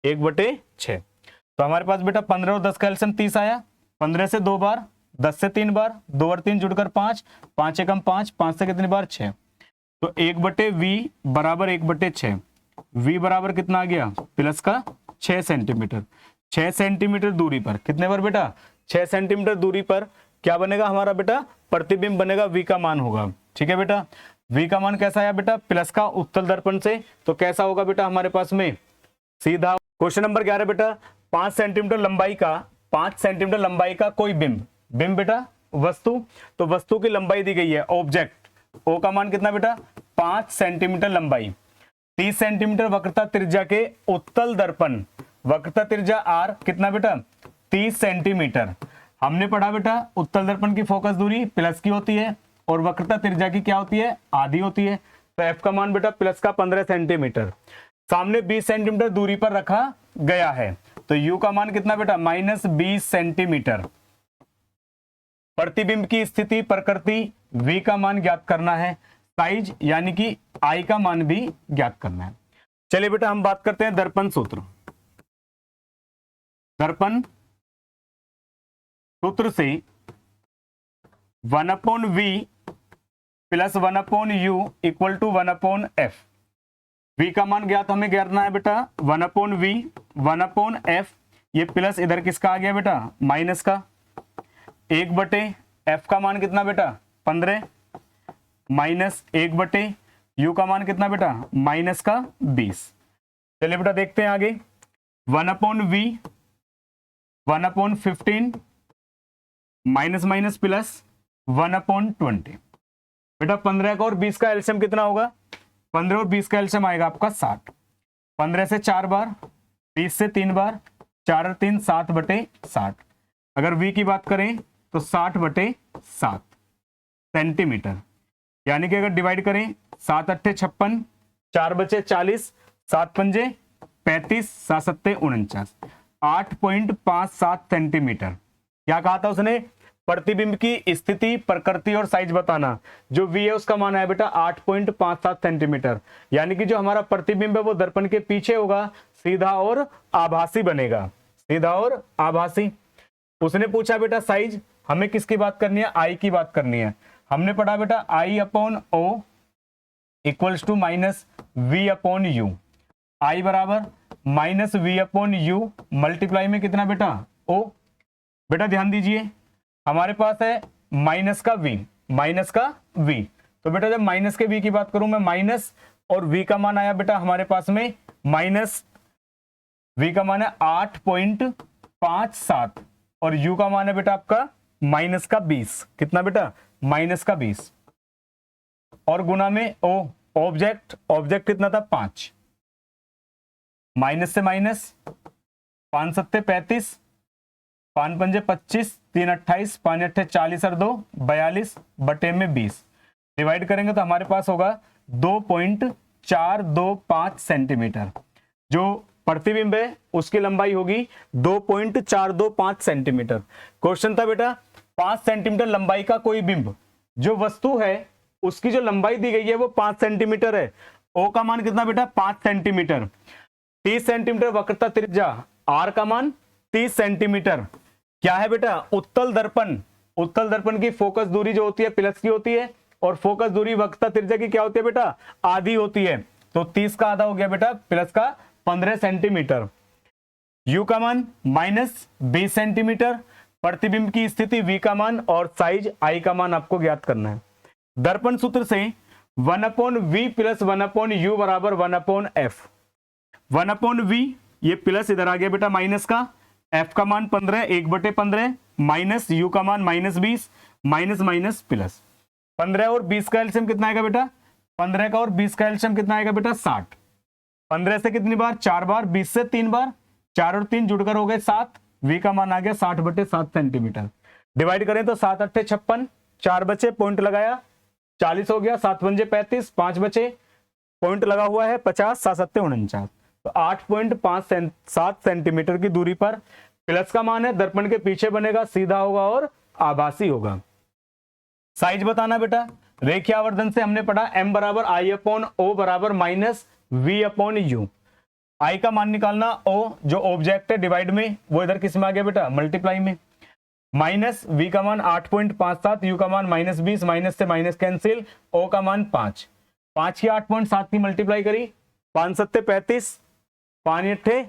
1/6। तो हमारे पास बेटा 15 और 10 का एलसीएम 30 आया, 15 से 2 बार, 10 से 3 बार, 2 और 3 जुड़कर 5, 5 एकम 5, 5 से कितनी बार 6, तो 1/v बराबर 1/6, v बराबर कितना आ गया प्लस का 6 सेंटीमीटर, 6 सेंटीमीटर दूरी पर, कितने पर बेटा 6 सेंटीमीटर दूरी पर क्या बनेगा हमारा बेटा, प्रतिबिंब बनेगा, v का मान होगा। ठीक है बेटा, v का मान कैसा आया बेटा, प्लस का उत्तल दर्पण से, तो कैसा होगा बेटा हमारे पास में सीधा। क्वेश्चन नंबर 11 बेटा, 5 सेंटीमीटर लंबाई का, 5 सेंटीमीटर लंबाई का कोई बिंब, बिंब बेटा वस्तु, तो वस्तु की लंबाई दी गई है ऑब्जेक्ट, ओ का मान कितना बेटा 5 सेंटीमीटर लंबाई, 30 सेंटीमीटर वक्रता त्रिज्या के उत्तल दर्पण, वक्रता त्रिज्या आर कितना बेटा 30 सेंटीमीटर। हमने पढ़ा बेटा उत्तल दर्पण की फोकस दूरी प्लस की होती है और वक्रता त्रिज्या की क्या होती है, आधी होती है, तो एफ का मान बेटा प्लस का 15 सेंटीमीटर, सामने 20 सेंटीमीटर दूरी पर रखा गया है, तो यू का मान कितना बेटा -20 सेंटीमीटर। प्रतिबिंब की स्थिति प्रकृति v का मान ज्ञात करना है, साइज यानी कि I का मान भी ज्ञात करना है। चलिए बेटा हम बात करते हैं दर्पण सूत्र। दर्पण सूत्र से 1/v plus 1/u equal to 1/f, v का मान ज्ञात हमें करना है बेटा 1/v 1/f, ये प्लस इधर किसका आ गया बेटा माइनस का, 1/f का मान कितना बेटा 15 माइनस 1/u का मान कितना बेटा माइनस का 20। चलिए बेटा देखते हैं आगे, 1/v 1/15 माइनस माइनस प्लस 1/20, बेटा 15 का और 20 का एलसीएम कितना होगा, 15 और 20 का एलसीएम आएगा आपका 60, 15 से 4 बार, 20 से 3 बार, 4 और 3 7/60, अगर v की बात करें तो 60/7 सेंटीमीटर, यानी कि अगर डिवाइड करें 7 8 56, 4 बचे 40, 7 पंजे 35, 7 सत्ते 49, 8.57 सेंटीमीटर। क्या कहा था उसने, प्रतिबिंब की स्थिति प्रकृति और साइज बताना, जो v है उसका मान है बेटा 8.57 सेंटीमीटर, यानी कि जो हमारा प्रतिबिंब है वो दर्पण के पीछे होगा, सीधा और आभासी बनेगा, सीधा और आभासी। उसने पूछा बेटा साइज, हमें किसकी बात करनी है, आई की बात करनी है। हमने पढ़ा बेटा I/O equals to -V/U, I बराबर -V/U मल्टीप्लाई में कितना बेटा O। बेटा ध्यान दीजिए हमारे पास है माइनस का V, माइनस का V, तो बेटा जब माइनस के V की बात करूं मैं माइनस, और V का मान आया बेटा हमारे पास में माइनस, V का मान है 8.57 और U का मान है बेटा आपका माइनस का 20, कितना बेटा माइनस का 20, और गुना में O, ऑब्जेक्ट, ऑब्जेक्ट कितना था 5, माइनस से माइनस 5 सत्ते 35, 5 पंजे 25, 3 28, 5 अट्ठे 40 और 2 42 बटे में 20, डिवाइड करेंगे तो हमारे पास होगा 2.425 सेंटीमीटर। जो प्रतिबिंब है उसकी लंबाई होगी 2.425 सेंटीमीटर। क्वेश्चन था बेटा 5 सेंटीमीटर लंबाई का कोई बिंब, जो वस्तु है उसकी जो लंबाई दी गई है वो 5 सेंटीमीटर है। ओ का मान कितना बेटा 5 सेंटीमीटर। 30 सेंटीमीटर वक्रता त्रिज्या, आर का मान 30 सेंटीमीटर। क्या है बेटा उत्तल दर्पण, उत्तल दर्पण की फोकस दूरी जो होती है प्लस की होती है और फोकस दूरी वक्रता त्रिज्या की क्या होती है बेटा आधी होती है। तो 30 का आधा हो गया बेटा प्लस का 15 सेंटीमीटर। यू का मान -20 सेंटीमीटर। प्रतिबिंब की स्थिति वी का मान और साइज आई का मान आपको ज्ञात करना है। दर्पण सूत्र से 1/v प्लस 1/u बराबर 1/f। 1/v ये प्लस इधर आ गया बेटा माइनस का, f का मान 15 1/15 माइनस u का मान -20 माइनस माइनस प्लस। 15 और 20 का एलसीएम कितना आएगा बेटा 15 का और 20 का एलसीएम कितना आएगा बेटा 60। 15 से कितनी बार 4 बार, 20 से 3 बार, 4 और 3 जुड़कर हो गए 7। v का मान आ गया 60/7 सेंटीमीटर। डिवाइड करें तो 7 8 56, 4 बचे पॉइंट लगाया 40 हो गया, 7 पंजे 35, 5 बचे पॉइंट लगा हुआ है 50, 7 7 49। तो 8.57 सेंटीमीटर की दूरी पर प्लस का मान है, दर्पण के पीछे बनेगा, सीधा होगा और आभासी होगा। साइज बताना बेटा, रेखीय आवर्धन से हमने पढ़ा m बराबर I/O बराबर -v/u। I का मान निकालना, O जो ऑब्जेक्ट है डिवाइड में वो इधर किस में आ गया बेटा मल्टीप्लाई में, माइनस v का मान 8.57, u का मान -20, माइनस से माइनस कैंसिल, O का मान 5, 5 की 8.7 की मल्टीप्लाई करी 5 7 35, 5 8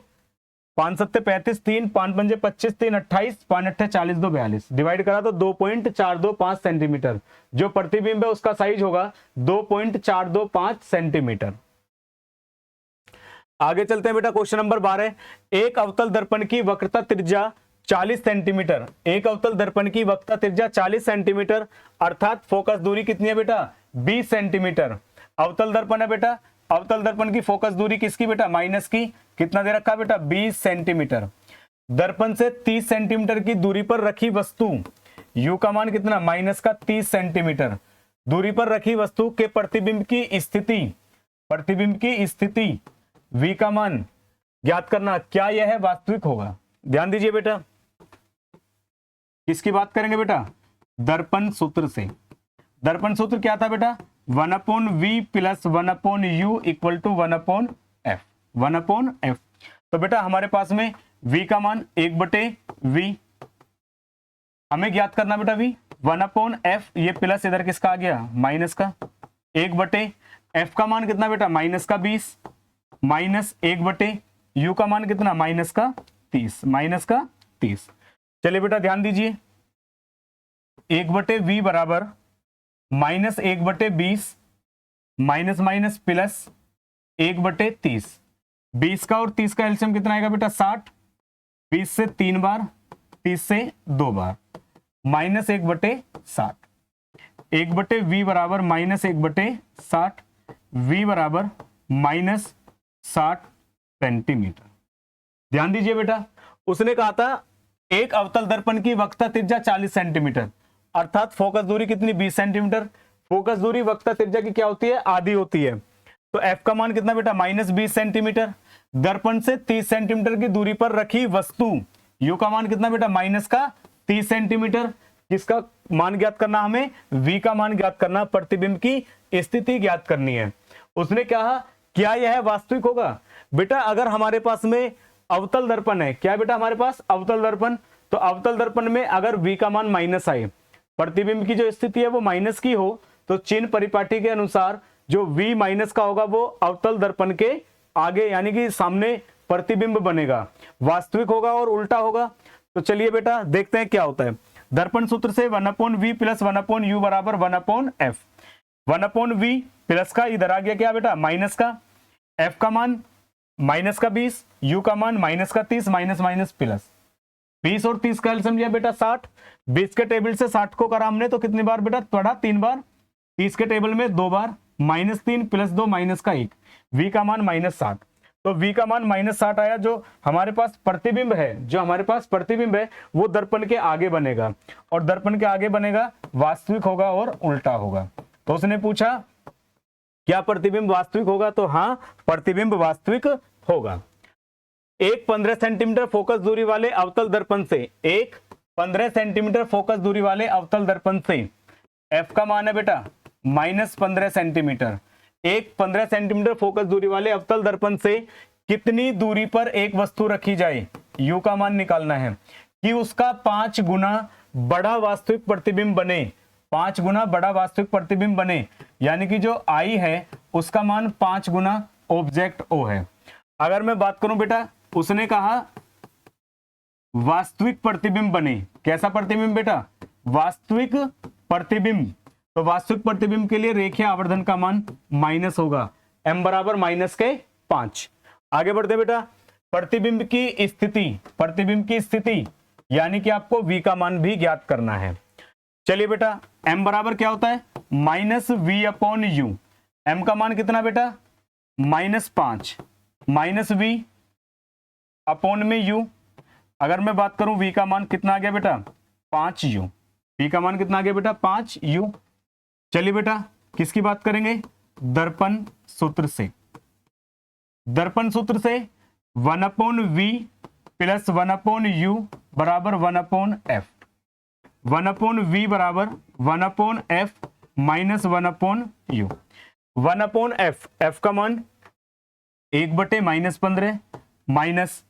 5 7 35, 3 5 पंजे 25, 3 28, 5 8 40, 2 42 डिवाइड करा तो 2.425 सेंटीमीटर। जो प्रतिबिंब है उसका साइज होगा 2.425 सेंटीमीटर। आगे चलते हैं बेटा क्वेश्चन नंबर 12। एक अवतल दर्पण की वक्रता त्रिज्या 40 सेंटीमीटर, एक अवतल दर्पण की वक्रता त्रिज्या 40 सेंटीमीटर अर्थात फोकस दूरी कितनी है बेटा 20 सेंटीमीटर। अवतल दर्पण है बेटा, अवतल दर्पण की फोकस दूरी किसकी बेटा माइनस की, कितना दे रखा बेटा 20 सेंटीमीटर। दर्पण से 30 सेंटीमीटर की दूरी पर रखी वस्तु, u का मान कितना माइनस का 30 सेंटीमीटर दूरी पर रखी वस्तु के प्रतिबिंब की स्थिति, प्रतिबिंब की स्थिति v का मान ज्ञात करना, क्या यह वास्तविक होगा। ध्यान दीजिए बेटा, किसकी बात करेंगे बेटा दर्पण सूत्र से। दर्पण सूत्र क्या था बेटा 1/v plus 1/u equal to 1/f, 1/f। तो बेटा हमारे पास में v का मान 1/v हमें ज्ञात करना बेटा v 1/f, ये प्लस इधर किसका आ गया माइनस का, 1/f का मान कितना बेटा माइनस का 20 माइनस 1/u का मान कितना माइनस का 30, माइनस का 30। चलिए बेटा ध्यान दीजिए 1/v बराबर -1/20 माइनस माइनस प्लस 1/30। 20 का और 30 का एलसीएम कितना आएगा बेटा 60, 20 से 3 बार, 30 से 2 बार, -1/60। 1/v बराबर -1/60, v बराबर -60 सेंटीमीटर। ध्यान दीजिए बेटा, उसने कहा था एक अवतल दर्पण की वक्रता त्रिज्या 40 सेंटीमीटर अर्थात फोकस दूरी कितनी 20 सेंटीमीटर। फोकस दूरी वक्रता त्रिज्या की क्या होती है आधी होती है। तो f का मान कितना बेटा -20 सेंटीमीटर। दर्पण से 30 सेंटीमीटर की दूरी पर रखी वस्तु, u का मान कितना बेटा माइनस का 30 सेंटीमीटर। किसका मान ज्ञात करना हमें v का मान ज्ञात करना, प्रतिबिंब की स्थिति ज्ञात करनी है। उसने कहा क्या यह वास्तविक होगा। बेटा अगर हमारे पास में अवतल दर्पण है, क्या बेटा हमारे पास अवतल दर्पण, तो अवतल दर्पण में अगर v का मान माइनस आए, प्रतिबिंब की जो स्थिति है वो माइनस की हो, तो चिन्ह परिपाटी के अनुसार जो v माइनस का होगा वो अवतल दर्पण के आगे यानी कि सामने प्रतिबिंब बनेगा, वास्तविक होगा और उल्टा होगा। तो चलिए बेटा देखते हैं क्या होता है। दर्पण सूत्र से 1/v प्लस 1/u बराबर 1/f। 1/v प्लस का इधर आ गया क्या बेटा माइनस का, f का मान माइनस का 20, u का मान माइनस का 30, माइनस माइनस प्लस 20 और 30 का एलसीएम लिया बेटा 60। 20 के टेबल से 60 को करा हमने तो कितनी बार बेटा पढ़ा 3 बार, 30 के टेबल में 2 बार, -3 प्लस 2 माइनस का 1, v का मान -60। तो v का मान -60 आया। जो हमारे पास प्रतिबिंब है, जो हमारे पास प्रतिबिंब है वो दर्पण के आगे बनेगा और दर्पण के आगे बनेगा वास्तविक होगा और उल्टा होगा। तो उसने पूछा क्या प्रतिबिंब वास्तविक होगा, तो हाँ प्रतिबिंब वास्तविक होगा। एक 15 सेंटीमीटर फोकस दूरी वाले अवतल दर्पण से, एक 15 सेंटीमीटर फोकस दूरी वाले अवतल दर्पण से एफ का मान है बेटा -15 सेंटीमीटर। एक 15 सेंटीमीटर फोकस दूरी वाले अवतल दर्पण से कितनी दूरी पर एक वस्तु रखी जाए, यू का मान निकालना है कि उसका 5 गुना बड़ा वास्तविक प्रतिबिंब बने, 5 गुना बड़ा वास्तविक प्रतिबिंब बने, यानी कि जो आई है उसका मान 5 गुना ऑब्जेक्ट ओ है। अगर मैं बात करूं बेटा, उसने कहा वास्तविक प्रतिबिंब बने, कैसा प्रतिबिंब बेटा, वास्तविक प्रतिबिंब। तो वास्तविक प्रतिबिंब के लिए रेखीय आवर्धन का मान माइनस होगा, m बराबर -5। आगे बढ़ते बेटा, प्रतिबिंब की स्थिति, प्रतिबिंब की स्थिति यानी कि आपको v का मान भी ज्ञात करना है। चलिए बेटा, m बराबर क्या होता है -v/u। m का मान कितना बेटा -5 -v अपॉन में u। अगर मैं बात करूं v का मान कितना आ गया बेटा 5u, v का मान कितना आ गया बेटा 5u। चलिए बेटा, किसकी बात करेंगे, दर्पण सूत्र से। दर्पण सूत्र से 1/v + 1/u बराबर 1/f, 1/v बराबर 1/f minus 1/u। 1/f, f का मान 1/-15 माइनस,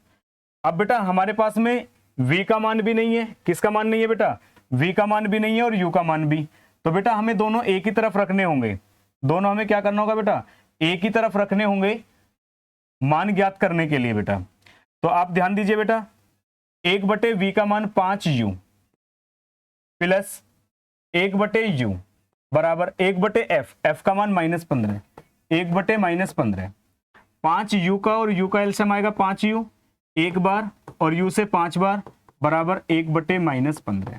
अब बेटा हमारे पास में v का मान भी नहीं है, किसका मान नहीं है बेटा, v का मान भी नहीं है और u का मान भी, तो बेटा हमें दोनों एक ही तरफ रखने होंगे। दोनों हमें क्या करना होगा बेटा, एक ही तरफ रखने होंगे मान ज्ञात करने के लिए बेटा। तो आप ध्यान दीजिए बेटा, 1/v का मान 5u प्लस 1/u बराबर 1/f, f का मान -15, 1/-15, 5u का और u का एलसीएम आएगा 5u एक बार और u से 5 बार बराबर 1/-15।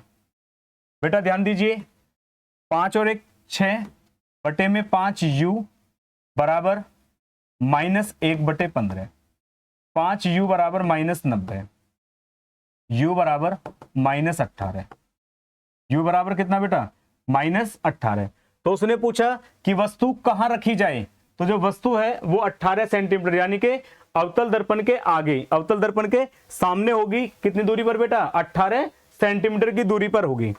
बेटा ध्यान दीजिए, 5 और 1 6 बटे में 5u बराबर -1/15, 5u बराबर -90, u बराबर -18, u बराबर कितना बेटा -18। तो उसने पूछा कि वस्तु कहां रखी जाए, तो जो वस्तु है वो 18 सेंटीमीटर यानी कि अवतल दर्पण के आगे, अवतल दर्पण के सामने होगी। कितनी दूरी पर बेटा 18 सेंटीमीटर की दूरी पर होगी।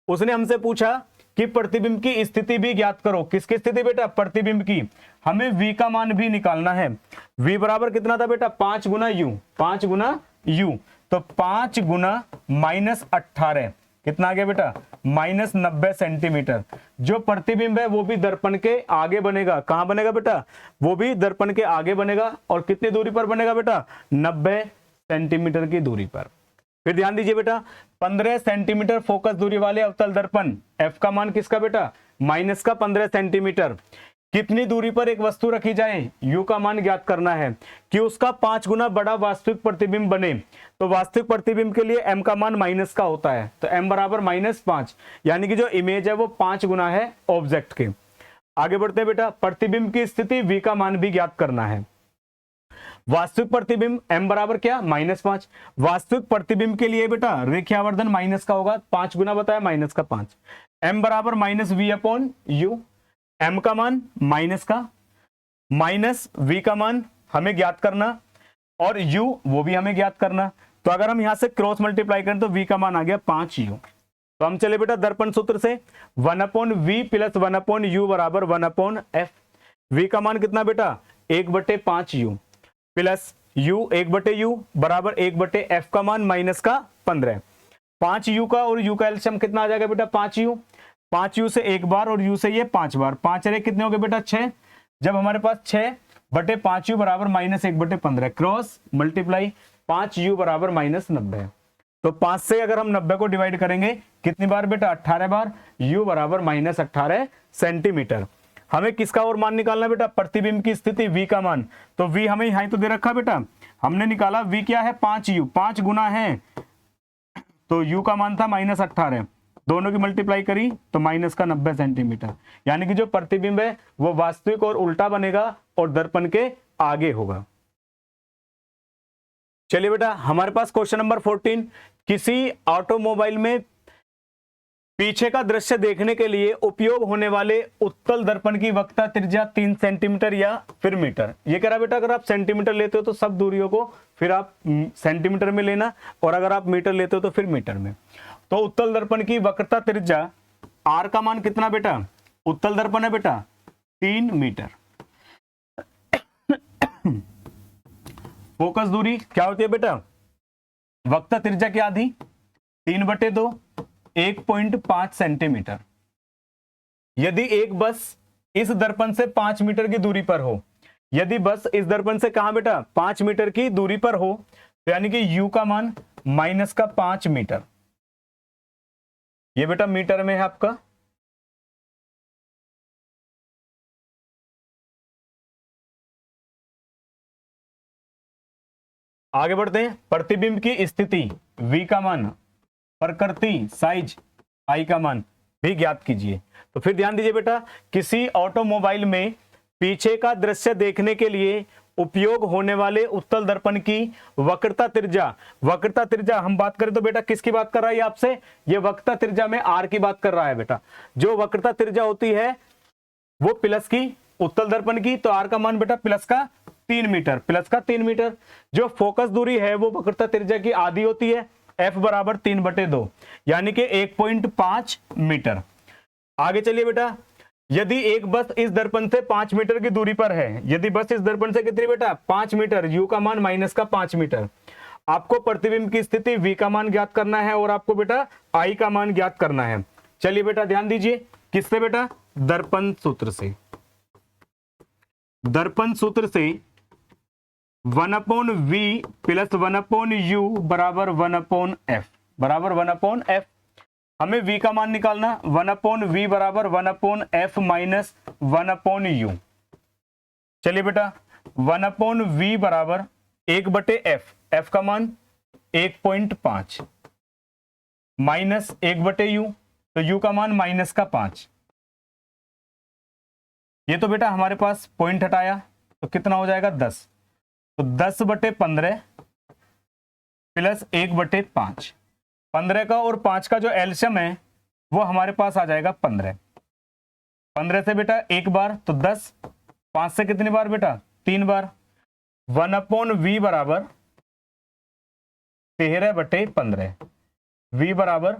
उसने हमसे पूछा कि प्रतिबिंब की स्थिति भी ज्ञात करो। किसकी स्थिति बेटा, प्रतिबिंब की। हमें v का मान भी निकालना है। v बराबर कितना था बेटा 5 गुना u, 5 गुना u, तो 5 गुना -18 कितना आ गया बेटा -90 सेंटीमीटर। जो प्रतिबिंब है वो भी दर्पण के आगे बनेगा। कहां बनेगा बेटा, वो भी दर्पण के आगे बनेगा और कितनी दूरी पर बनेगा बेटा 90 सेंटीमीटर की दूरी पर। फिर ध्यान दीजिए बेटा, 15 सेंटीमीटर फोकस दूरी वाले अवतल दर्पण, f का मान किसका बेटा -15 सेंटीमीटर। कितनी दूरी पर एक वस्तु रखी जाए, u का मान ज्ञात करना है कि उसका 5 गुना बड़ा वास्तविक प्रतिबिंब बने। तो वास्तविक प्रतिबिंब के लिए m का मान माइनस का होता है, तो m बराबर -5 यानी कि जो इमेज है वो 5 गुना है ऑब्जेक्ट के। आगे बढ़ते हैं बेटा, प्रतिबिंब की स्थिति v का मान भी ज्ञात करना है। वास्तविक प्रतिबिंब m बराबर क्या -5, वास्तविक प्रतिबिंब के लिए बेटा रेखीय आवर्धन माइनस का होगा, 5 गुना बताया -5, m बराबर -v/u, m का मान माइनस का, माइनस v का मान हमें ज्ञात करना और u वो भी हमें ज्ञात करना। तो अगर हम यहां से क्रॉस मल्टीप्लाई करें तो v का मान आ गया 5u। तो हम चले बेटा दर्पण सूत्र से 1/v + 1/u बराबर 1/f। v का मान कितना बेटा 1/5u प्लस u 1/u बराबर 1/f का मान -15। 5u का और u का एलसीएम कितना आ जाएगा बेटा 5u, 5u से एक बार और u से ये 5 बार, 5 अरे कितने हो गए बेटा 6। जब हमारे पास 6/5u बराबर -1/15 क्रॉस मल्टीप्लाई 5u बराबर -90। तो 5 से अगर हम 90 को डिवाइड करेंगे कितनी बार बेटा 18 बार, u बराबर -18 सेंटीमीटर। हमें किसका और मान निकालना बेटा, प्रतिबिंब की स्थिति v का मान। तो v हमें यहां तो दे रखा बेटा, हमने निकाला v क्या है 5u, 5 गुना है तो u का मान था -18, दोनों की मल्टीप्लाई करी तो -90 सेंटीमीटर, यानी कि जो प्रतिबिंब है वो वास्तविक और उल्टा बनेगा और दर्पण के आगे होगा। चलिए बेटा हमारे पास क्वेश्चन नंबर 14, किसी ऑटोमोबाइल में पीछे का दृश्य देखने के लिए उपयोग होने वाले उत्तल दर्पण की वक्रता त्रिज्या 3 सेंटीमीटर या फिर मीटर। ये कह रहा बेटा अगर आप सेंटीमीटर लेते हो तो सब दूरियों को फिर आप सेंटीमीटर में लेना और अगर आप मीटर लेते हो तो फिर मीटर में। तो उत्तल दर्पण की वक्रता त्रिज्या आर का मान कितना बेटा, उत्तल दर्पण है बेटा 3 मीटर। फोकस दूरी क्या होती है बेटा, वक्रता त्रिज्या की आधी 3/2 1.5 सेंटीमीटर। यदि एक बस इस दर्पण से 5 मीटर की दूरी पर हो, यदि बस इस दर्पण से कहां बेटा 5 मीटर की दूरी पर हो, तो यानी कि u का मान -5 मीटर। ये बेटा मीटर में है आपका। आगे बढ़ते हैं, प्रतिबिंब की स्थिति v का मान, प्रकृति साइज I का मान भी ज्ञात कीजिए। तो फिर ध्यान दीजिए बेटा, किसी ऑटोमोबाइल में पीछे का दृश्य देखने के लिए उपयोग होने वाले उत्तल दर्पण की वक्रता त्रिज्या, वक्रता त्रिज्या हम बात करें तो बेटा किसकी बात कर रहा है आपसे, ये वक्रता त्रिज्या में r की बात कर रहा है बेटा। जो वक्रता त्रिज्या होती है वो प्लस की उत्तल दर्पण की, तो r का मान बेटा प्लस का 3 मीटर, प्लस का 3 मीटर। जो फोकस दूरी है वो वक्रता त्रिज्या की आधी होती है, f बराबर 3/2 यानी कि 1.5 मीटर। आगे चलिए बेटा, यदि एक बस इस दर्पण से 5 मीटर की दूरी पर है, यदि बस इस दर्पण से कितनी बेटा 5 मीटर, u का मान -5 मीटर। आपको प्रतिबिंब की स्थिति v का मान ज्ञात करना है और आपको बेटा I का मान ज्ञात करना है। चलिए बेटा ध्यान दीजिए, किससे बेटा, दर्पण सूत्र से। दर्पण सूत्र से 1/v + 1/u बराबर 1/f बराबर 1/f। हमें v का मान निकालना, 1/v बराबर 1/f माइनस 1/u। चलिए बेटा 1/v बराबर 1/f, f का मान 1.5 माइनस 1/u, तो u का मान -5। ये तो बेटा हमारे पास पॉइंट हटाया तो कितना हो जाएगा 10, तो 10/15 प्लस 1/5, 15 का और 5 का जो एलसीएम है वो हमारे पास आ जाएगा 15। 15 से बेटा एक बार तो 10, 5 से कितनी बार बेटा 3 बार। 1/v बराबर 13/15, v बराबर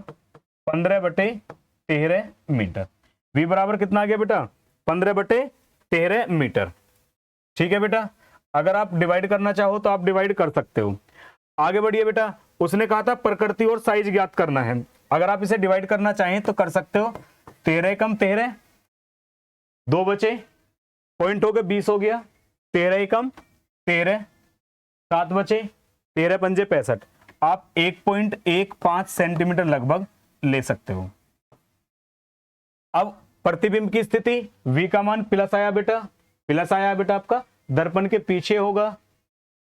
15/13 मीटर। v बराबर कितना आ गया बेटा 15/13 मीटर। ठीक है बेटा, अगर आप डिवाइड करना चाहो तो आप डिवाइड कर सकते हो। आगे बढ़िए बेटा, उसने कहा था प्रकृति और साइज ज्ञात करना है, अगर आप इसे डिवाइड करना चाहें तो कर सकते हो। 13 कम 13, 2 बचे, पॉइंट हो गए 20 हो गया, 13 कम 13, 7 बचे, 13 पंजे 65। आप 1.15 सेंटीमीटर लगभग ले सकते हो। अब प्रतिबिंब की स्थिति v का मान प्लस आया बेटा, प्लस आया बेटा आपका दर्पण के पीछे होगा,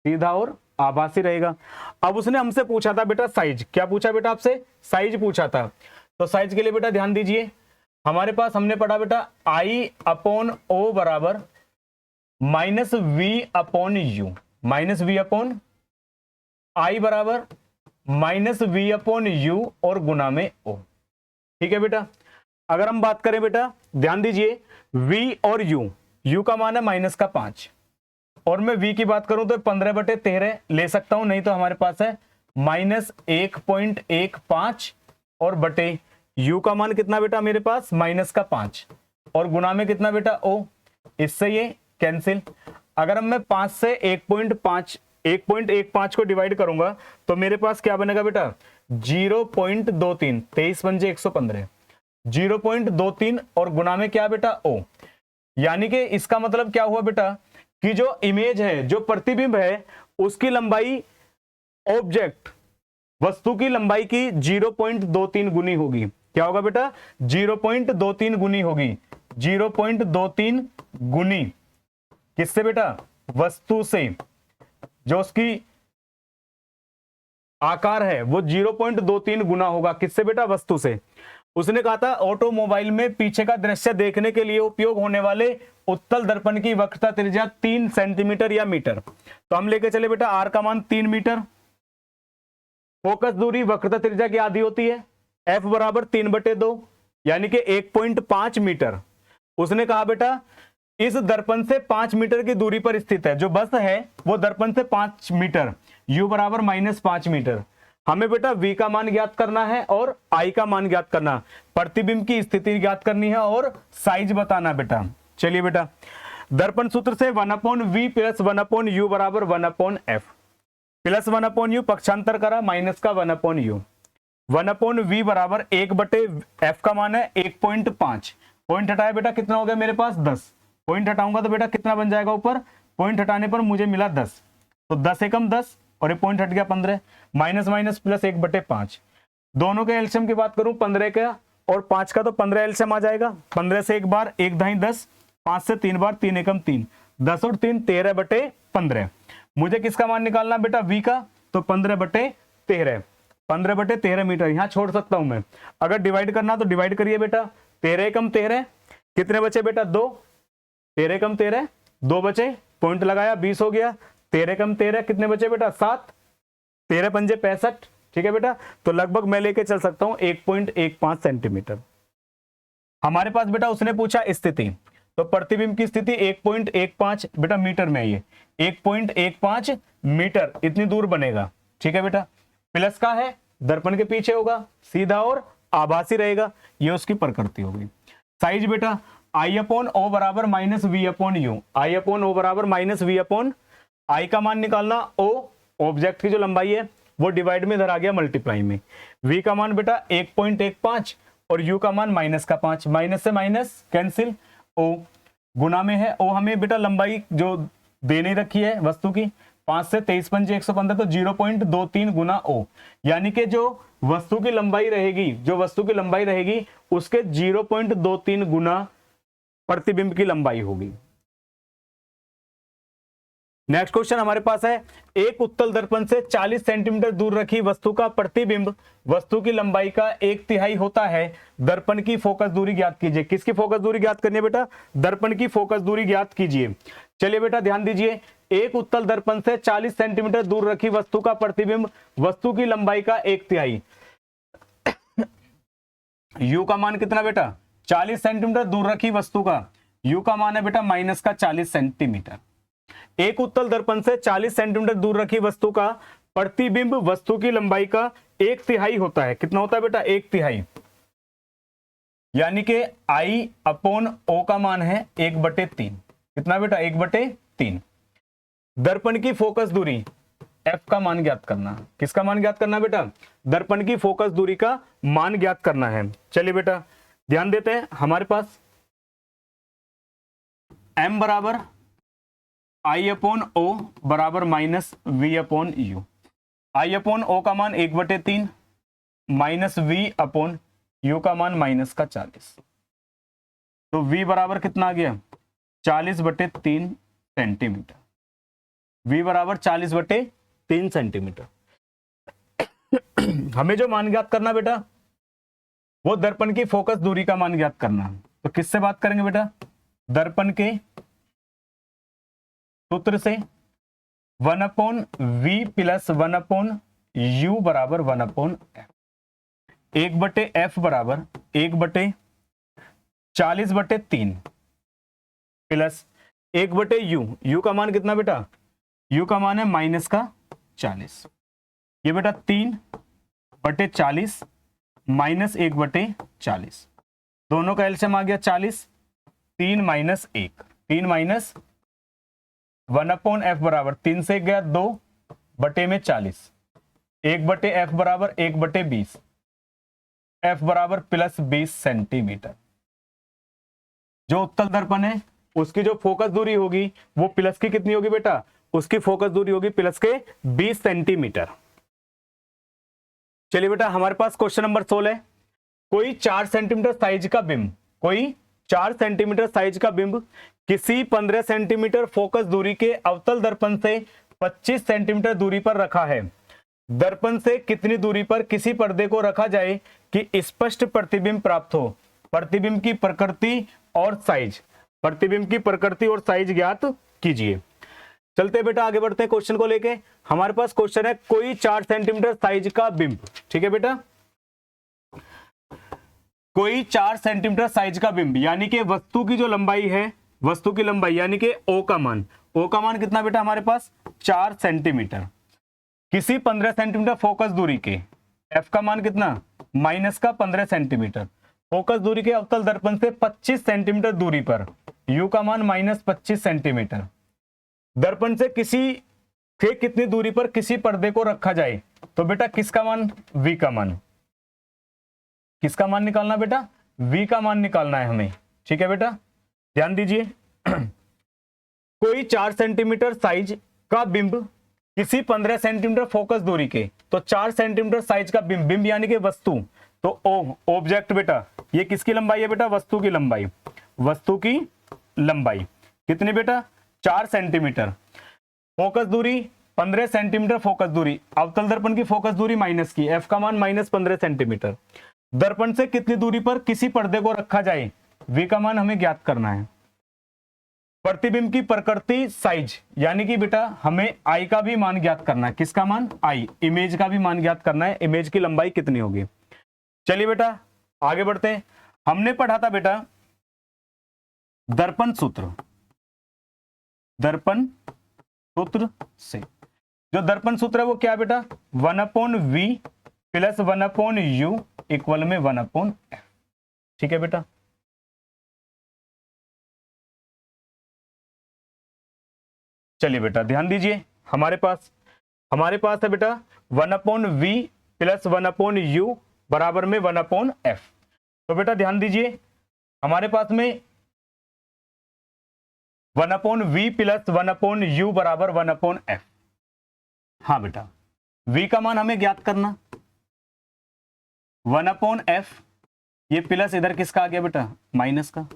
सीधा और आभासी रहेगा। अब उसने हमसे पूछा था बेटा साइज, क्या पूछा बेटा आपसे, साइज पूछा था। तो साइज के लिए बेटा ध्यान दीजिए, हमारे पास हमने पढ़ा बेटा I/O बराबर -v/u, -v/I बराबर -v/u और गुना में o। ठीक है बेटा, अगर हम बात करें बेटा ध्यान दीजिए, v और u का मान है -5 और मैं v की बात करूं तो 15/13 ले सकता हूं, नहीं तो हमारे पास है -1.15 और बटे u का मान कितना बेटा मेरे पास -5 और गुना में कितना बेटा o, इससे ये कैंसिल। अगर मैं 5 से 1.15 को डिवाइड करूंगा तो मेरे पास क्या बनेगा बेटा 0.23, 23 पंजे 115, 0.23 और गुना में क्या बेटा o। यानी कि इसका मतलब क्या हुआ बेटा कि जो इमेज है, जो प्रतिबिंब है, उसकी लंबाई ऑब्जेक्ट वस्तु की लंबाई की 0.23 गुनी होगी। क्या होगा बेटा 0.23 गुनी होगी, 0.23 गुनी किससे बेटा, वस्तु से। जो उसकी आकार है वो 0.23 गुना होगा किससे बेटा, वस्तु से। उसने कहा था ऑटोमोबाइल में पीछे का दृश्य देखने के लिए उपयोग होने वाले उत्तल दर्पण की वक्रता त्रिज्या 3 सेंटीमीटर या मीटर। तो हम लेके चले बेटा r का मान 3 मीटर। फोकस दूरी वक्रता त्रिज्या की आधी होती है, f बराबर 3/2 यानी कि 1.5 मीटर। उसने कहा बेटा इस दर्पण से 5 मीटर की दूरी पर स्थित है, जो बस है वो दर्पण से 5 मीटर, u बराबर -5 मीटर। हमें बेटा v का मान ज्ञात करना है और I का मान ज्ञात करना, प्रतिबिंब की स्थिति ज्ञात करनी है और साइज बताना बेटा। चलिए बेटा, दर्पण सूत्र से 1/v प्लस 1/u बराबर 1/f, प्लस 1/u पक्षांतर करा माइनस का 1/u, 1/v बराबर 1/f का मान है 1.5, पॉइंट हटाया बेटा कितना हो गया मेरे पास 10, पॉइंट हटाऊंगा तो बेटा कितना बन जाएगा ऊपर, पॉइंट हटाने पर मुझे मिला 10, तो 10 एकम 10 और ये पॉइंट हट गया 15, माइनस माइनस प्लस 1/5, दोनों के एलसीएम की बात करूं 15 का और 5 का तो 15 एलसीएम आ जाएगा, 15 से एक बार 1 ढाई 10, 5 से 3 बार 3 एकम 3, 10 और 3 13/15, मुझे किसका मान निकालना बेटा v का, तो 15/13, 15/13 मीटर, यहां छोड़ सकता हूं मैं, अगर डिवाइड करना तो डिवाइड करिए बेटा, 13 एकम 13 कितने बचे बेटा 2, 13 एकम 13 2 बचे, पॉइंट लगाया 20 हो गया, 13 एकम 13 कितने बचे बेटा 7, 13 पंजे 65, ठीक है बेटा, तो लगभग मैं लेके चल सकता हूं 1.15 सेंटीमीटर। हमारे पास बेटा उसने पूछा स्थिति, तो प्रतिबिंब की स्थिति 1.15 बेटा मीटर में, ये 1.15 मीटर इतनी दूर बनेगा, ठीक है बेटा, प्लस का है दर्पण के पीछे होगा, सीधा और आभासी रहेगा, ये उसकी प्रकृति होगी। साइज बेटा I/O बराबर माइनस V/U, I/O बराबर माइनस V/, I का मान निकालना, O ऑब्जेक्ट की जो लंबाई है वो डिवाइड में इधर आ गया मल्टीप्लाई में, V का मान बेटा 1.15 और U का मान माइनस का 5, माइनस से माइनस कैंसिल, O गुना में है, O हमें बेटा लंबाई जो देने रखी है वस्तु की 5 से 23 पंजे 115, तो 0.23 गुना O, यानी कि जो वस्तु की लंबाई रहेगी, जो वस्तु की लंबाई रहेगी उसके 0.23 गुना प्रतिबिंब की लंबाई होगी। नेक्स्ट क्वेश्चन हमारे पास है, एक उत्तल दर्पण से 40 सेंटीमीटर दूर रखी वस्तु का प्रतिबिंब वस्तु की लंबाई का 1/3 होता है, दर्पण की फोकस दूरी ज्ञात कीजिए। किसकी फोकस दूरी ज्ञात करनी है बेटा, दर्पण की फोकस दूरी ज्ञात कीजिए। चलिए बेटा ध्यान दीजिए, एक उत्तल दर्पण से 40 सेंटीमीटर दूर रखी वस्तु का प्रतिबिंब वस्तु की लंबाई का 1/3, u का मान कितना बेटा 40 सेंटीमीटर दूर रखी वस्तु का u का मान है बेटा माइनस का 40 सेंटीमीटर। एक उत्तल दर्पण से 40 सेंटीमीटर दूर रखी वस्तु का प्रतिबिंब वस्तु की लंबाई का 1/3 होता है, कितना होता है बेटा 1/3, यानी कि I/O का मान है 1/3, कितना बेटा 1/3। दर्पण की फोकस दूरी f का मान ज्ञात करना, किसका मान ज्ञात करना बेटा, दर्पण की फोकस दूरी का मान ज्ञात करना है। चलिए बेटा ध्यान देते हैं, हमारे पास m बराबर I/O बराबर माइनस V/U, I/O का मान 1/3 माइनस V/U का मान माइनस का 40, तो V बराबर कितना आ गया 40/3 सेंटीमीटर, V बराबर 40/3 सेंटीमीटर। हमें जो मान ज्ञात करना बेटा वो दर्पण की फोकस दूरी का मान ज्ञात करना, तो किससे बात करेंगे बेटा, दर्पण के सूत्र से 1/v प्लस 1/u बराबर 1/f, 1/f बराबर 1/40/3 प्लस 1/u, u का मान कितना बेटा, u का मान है माइनस का 40, ये बेटा 3/40 माइनस 1/40, दोनों का एलसीएम आ गया 40, 3 माइनस 1, 3 माइनस 1/f बराबर 3 से गया 2 बटे में 40, 1/f बराबर 1/20, f बराबर प्लस 20 सेंटीमीटर। जो उत्तल दर्पण है उसकी जो फोकस दूरी होगी वो प्लस की कितनी होगी बेटा, उसकी फोकस दूरी होगी प्लस के 20 सेंटीमीटर। चलिए बेटा हमारे पास क्वेश्चन नंबर 16 है, कोई 4 सेंटीमीटर साइज का बिंब, कोई 4 सेंटीमीटर साइज का बिंब किसी 15 सेंटीमीटर फोकस दूरी के अवतल दर्पण से 25 सेंटीमीटर दूरी पर रखा है। दर्पण से कितनी दूरी पर किसी पर्दे को रखा जाए कि स्पष्ट प्रतिबिंब प्राप्त हो। प्रतिबिंब की प्रकृति और साइज, प्रतिबिंब की प्रकृति और साइज ज्ञात कीजिए। चलते बेटा आगे बढ़ते हैं क्वेश्चन को लेके। हमारे पास क्वेश्चन है कोई 4 सेंटीमीटर साइज का बिंब, ठीक है बेटा, कोई 4 सेंटीमीटर साइज का बिंब यानी कि वस्तु की जो लंबाई है, वस्तु की लंबाई यानी कि O का मान, O का मान कितना बेटा हमारे पास 4 सेंटीमीटर, किसी 15 सेंटीमीटर फोकस दूरी के, एफ का मान कितना, माइनस का 15 सेंटीमीटर, फोकस दूरी के अवतल दर्पण से 25 सेंटीमीटर दूरी पर, यू का मान माइनस 25 सेंटीमीटर, दर्पण से किसी के कितनी दूरी पर किसी पर्दे को रखा जाए, तो बेटा किसका मान, वी का मान, किसका मान निकालना बेटा, वी का मान निकालना है हमें। ठीक है बेटा, ध्यान दीजिए। कोई 4 सेंटीमीटर साइज का बिंब किसी 15 सेंटीमीटर फोकस दूरी के, तो 4 सेंटीमीटर साइज का बिंब, बिंब यानी कि वस्तु, तो ओ ऑब्जेक्ट बेटा, ये किसकी लंबाई है बेटा, वस्तु की लंबाई, वस्तु की लंबाई कितनी बेटा, 4 सेंटीमीटर, फोकस दूरी 15 सेंटीमीटर, फोकस दूरी, अवतल दर्पण की फोकस दूरी माइनस की, एफ का मान माइनस 15 सेंटीमीटर, दर्पण से कितनी दूरी पर किसी पर्दे को रखा जाए, वी का मान हमें ज्ञात करना है। प्रतिबिंब की प्रकृति साइज, यानी कि बेटा हमें आई का भी मान ज्ञात करना है, किसका मान, आई, इमेज का भी मान ज्ञात करना है, इमेज की लंबाई कितनी होगी। चलिए बेटा आगे बढ़ते हैं। हमने पढ़ा था बेटा दर्पण सूत्र, दर्पण सूत्र से, जो दर्पण सूत्र है वो क्या बेटा, 1/v प्लस 1/u इक्वल में 1/f। ठीक है बेटा, चलिए बेटा ध्यान दीजिए, हमारे पास है बेटा 1/v प्लस 1/u बराबर में 1/f। तो बेटा ध्यान दीजिए, हमारे पास में 1/v प्लस 1/u बराबर 1/f। हाँ बेटा, v का मान हमें ज्ञात करना, 1/f, ये प्लस इधर किसका आ गया बेटा, माइनस का,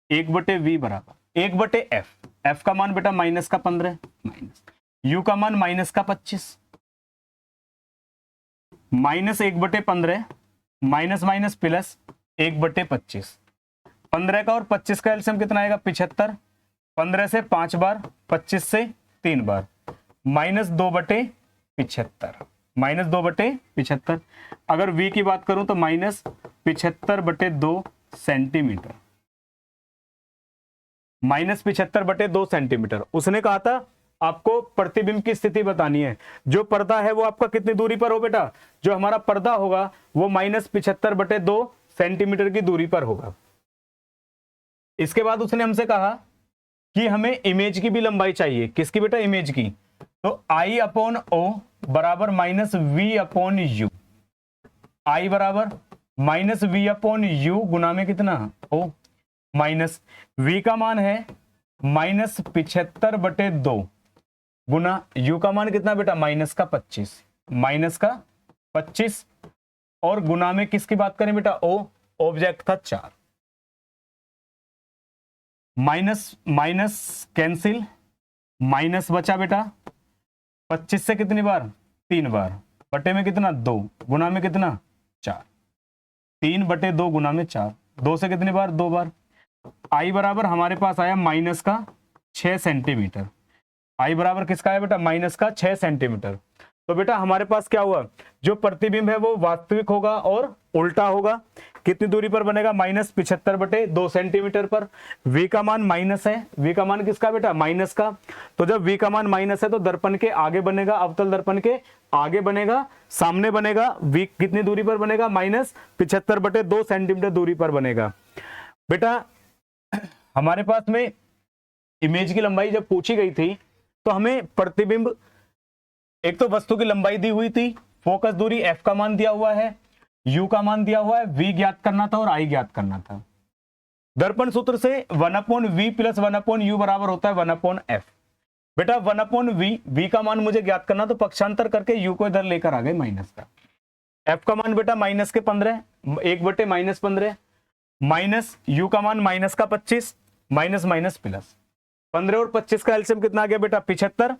1/v बराबर 1/f, f का मान बेटा माइनस का 15, माइनस u का मान माइनस का 25, माइनस 1/15, माइनस माइनस प्लस 1/25, 15 का और 25 का एलसीएम कितना आएगा, 75, 15 से 5 बार, 25 से 3 बार, माइनस 2/75, माइनस 2/75। अगर v की बात करूं तो माइनस 75/2 सेंटीमीटर, माइनस 75/2 सेंटीमीटर। उसने कहा था आपको प्रतिबिंब की स्थिति बतानी है, जो पर्दा है वो आपका कितनी दूरी पर हो बेटा, जो हमारा पर्दा होगा वो माइनस 75/2 सेंटीमीटर की दूरी पर होगा। इसके बाद उसने हमसे कहा कि हमें इमेज की भी लंबाई चाहिए, किसकी बेटा, इमेज की, तो I/O बराबर माइनस V/U, I बराबर माइनस V/U गुना में कितना, O, माइनस V का मान है माइनस 75/2 गुना U का मान कितना बेटा, माइनस का 25, माइनस का 25 और गुना में किसकी बात करें बेटा, O, ऑब्जेक्ट था 4, माइनस माइनस कैंसिल, माइनस बचा बेटा 25 से कितनी बार, 3 बार, बटे में कितना 2, गुना में कितना 4, 3/2 गुना में 4, 2 से कितनी बार, 2 बार। आई बराबर हमारे पास आया माइनस का 6 सेंटीमीटर, आई बराबर किसका है बेटा, माइनस का 6 सेंटीमीटर। तो बेटा हमारे पास क्या हुआ, जो प्रतिबिंब है वो वास्तविक होगा और उल्टा होगा, कितनी दूरी पर बनेगा, माइनस 75/2 सेंटीमीटर पर। v का मान माइनस है, v का मान किसका बेटा, माइनस का, तो जब v का मान माइनस है तो दर्पण के आगे बनेगा, अवतल दर्पण के आगे बनेगा, सामने बनेगा, v कितनी दूरी पर बनेगा, माइनस 75/2 सेंटीमीटर दूरी पर बनेगा। बेटा हमारे पास में इमेज की लंबाई जब पूछी गई थी तो हमें प्रतिबिंब, एक तो वस्तु की लंबाई दी हुई थी, फोकस दूरी f का मान दिया हुआ है, u का मान दिया हुआ है, v ज्ञात करना था और i ज्ञात करना था। दर्पण सूत्र से 1/v प्लस 1/u बराबर होता है 1/f। बेटा 1/v, v का मान मुझे ज्ञात करना, तो पक्षांतर करके u को इधर लेकर आ गए माइनस का, f का मान बेटा माइनस के 15, 1/-15, माइनस u का मान माइनस का 25, माइनस माइनस प्लस 15 और 25 का एलसीएम कितना आ गया बेटा 75,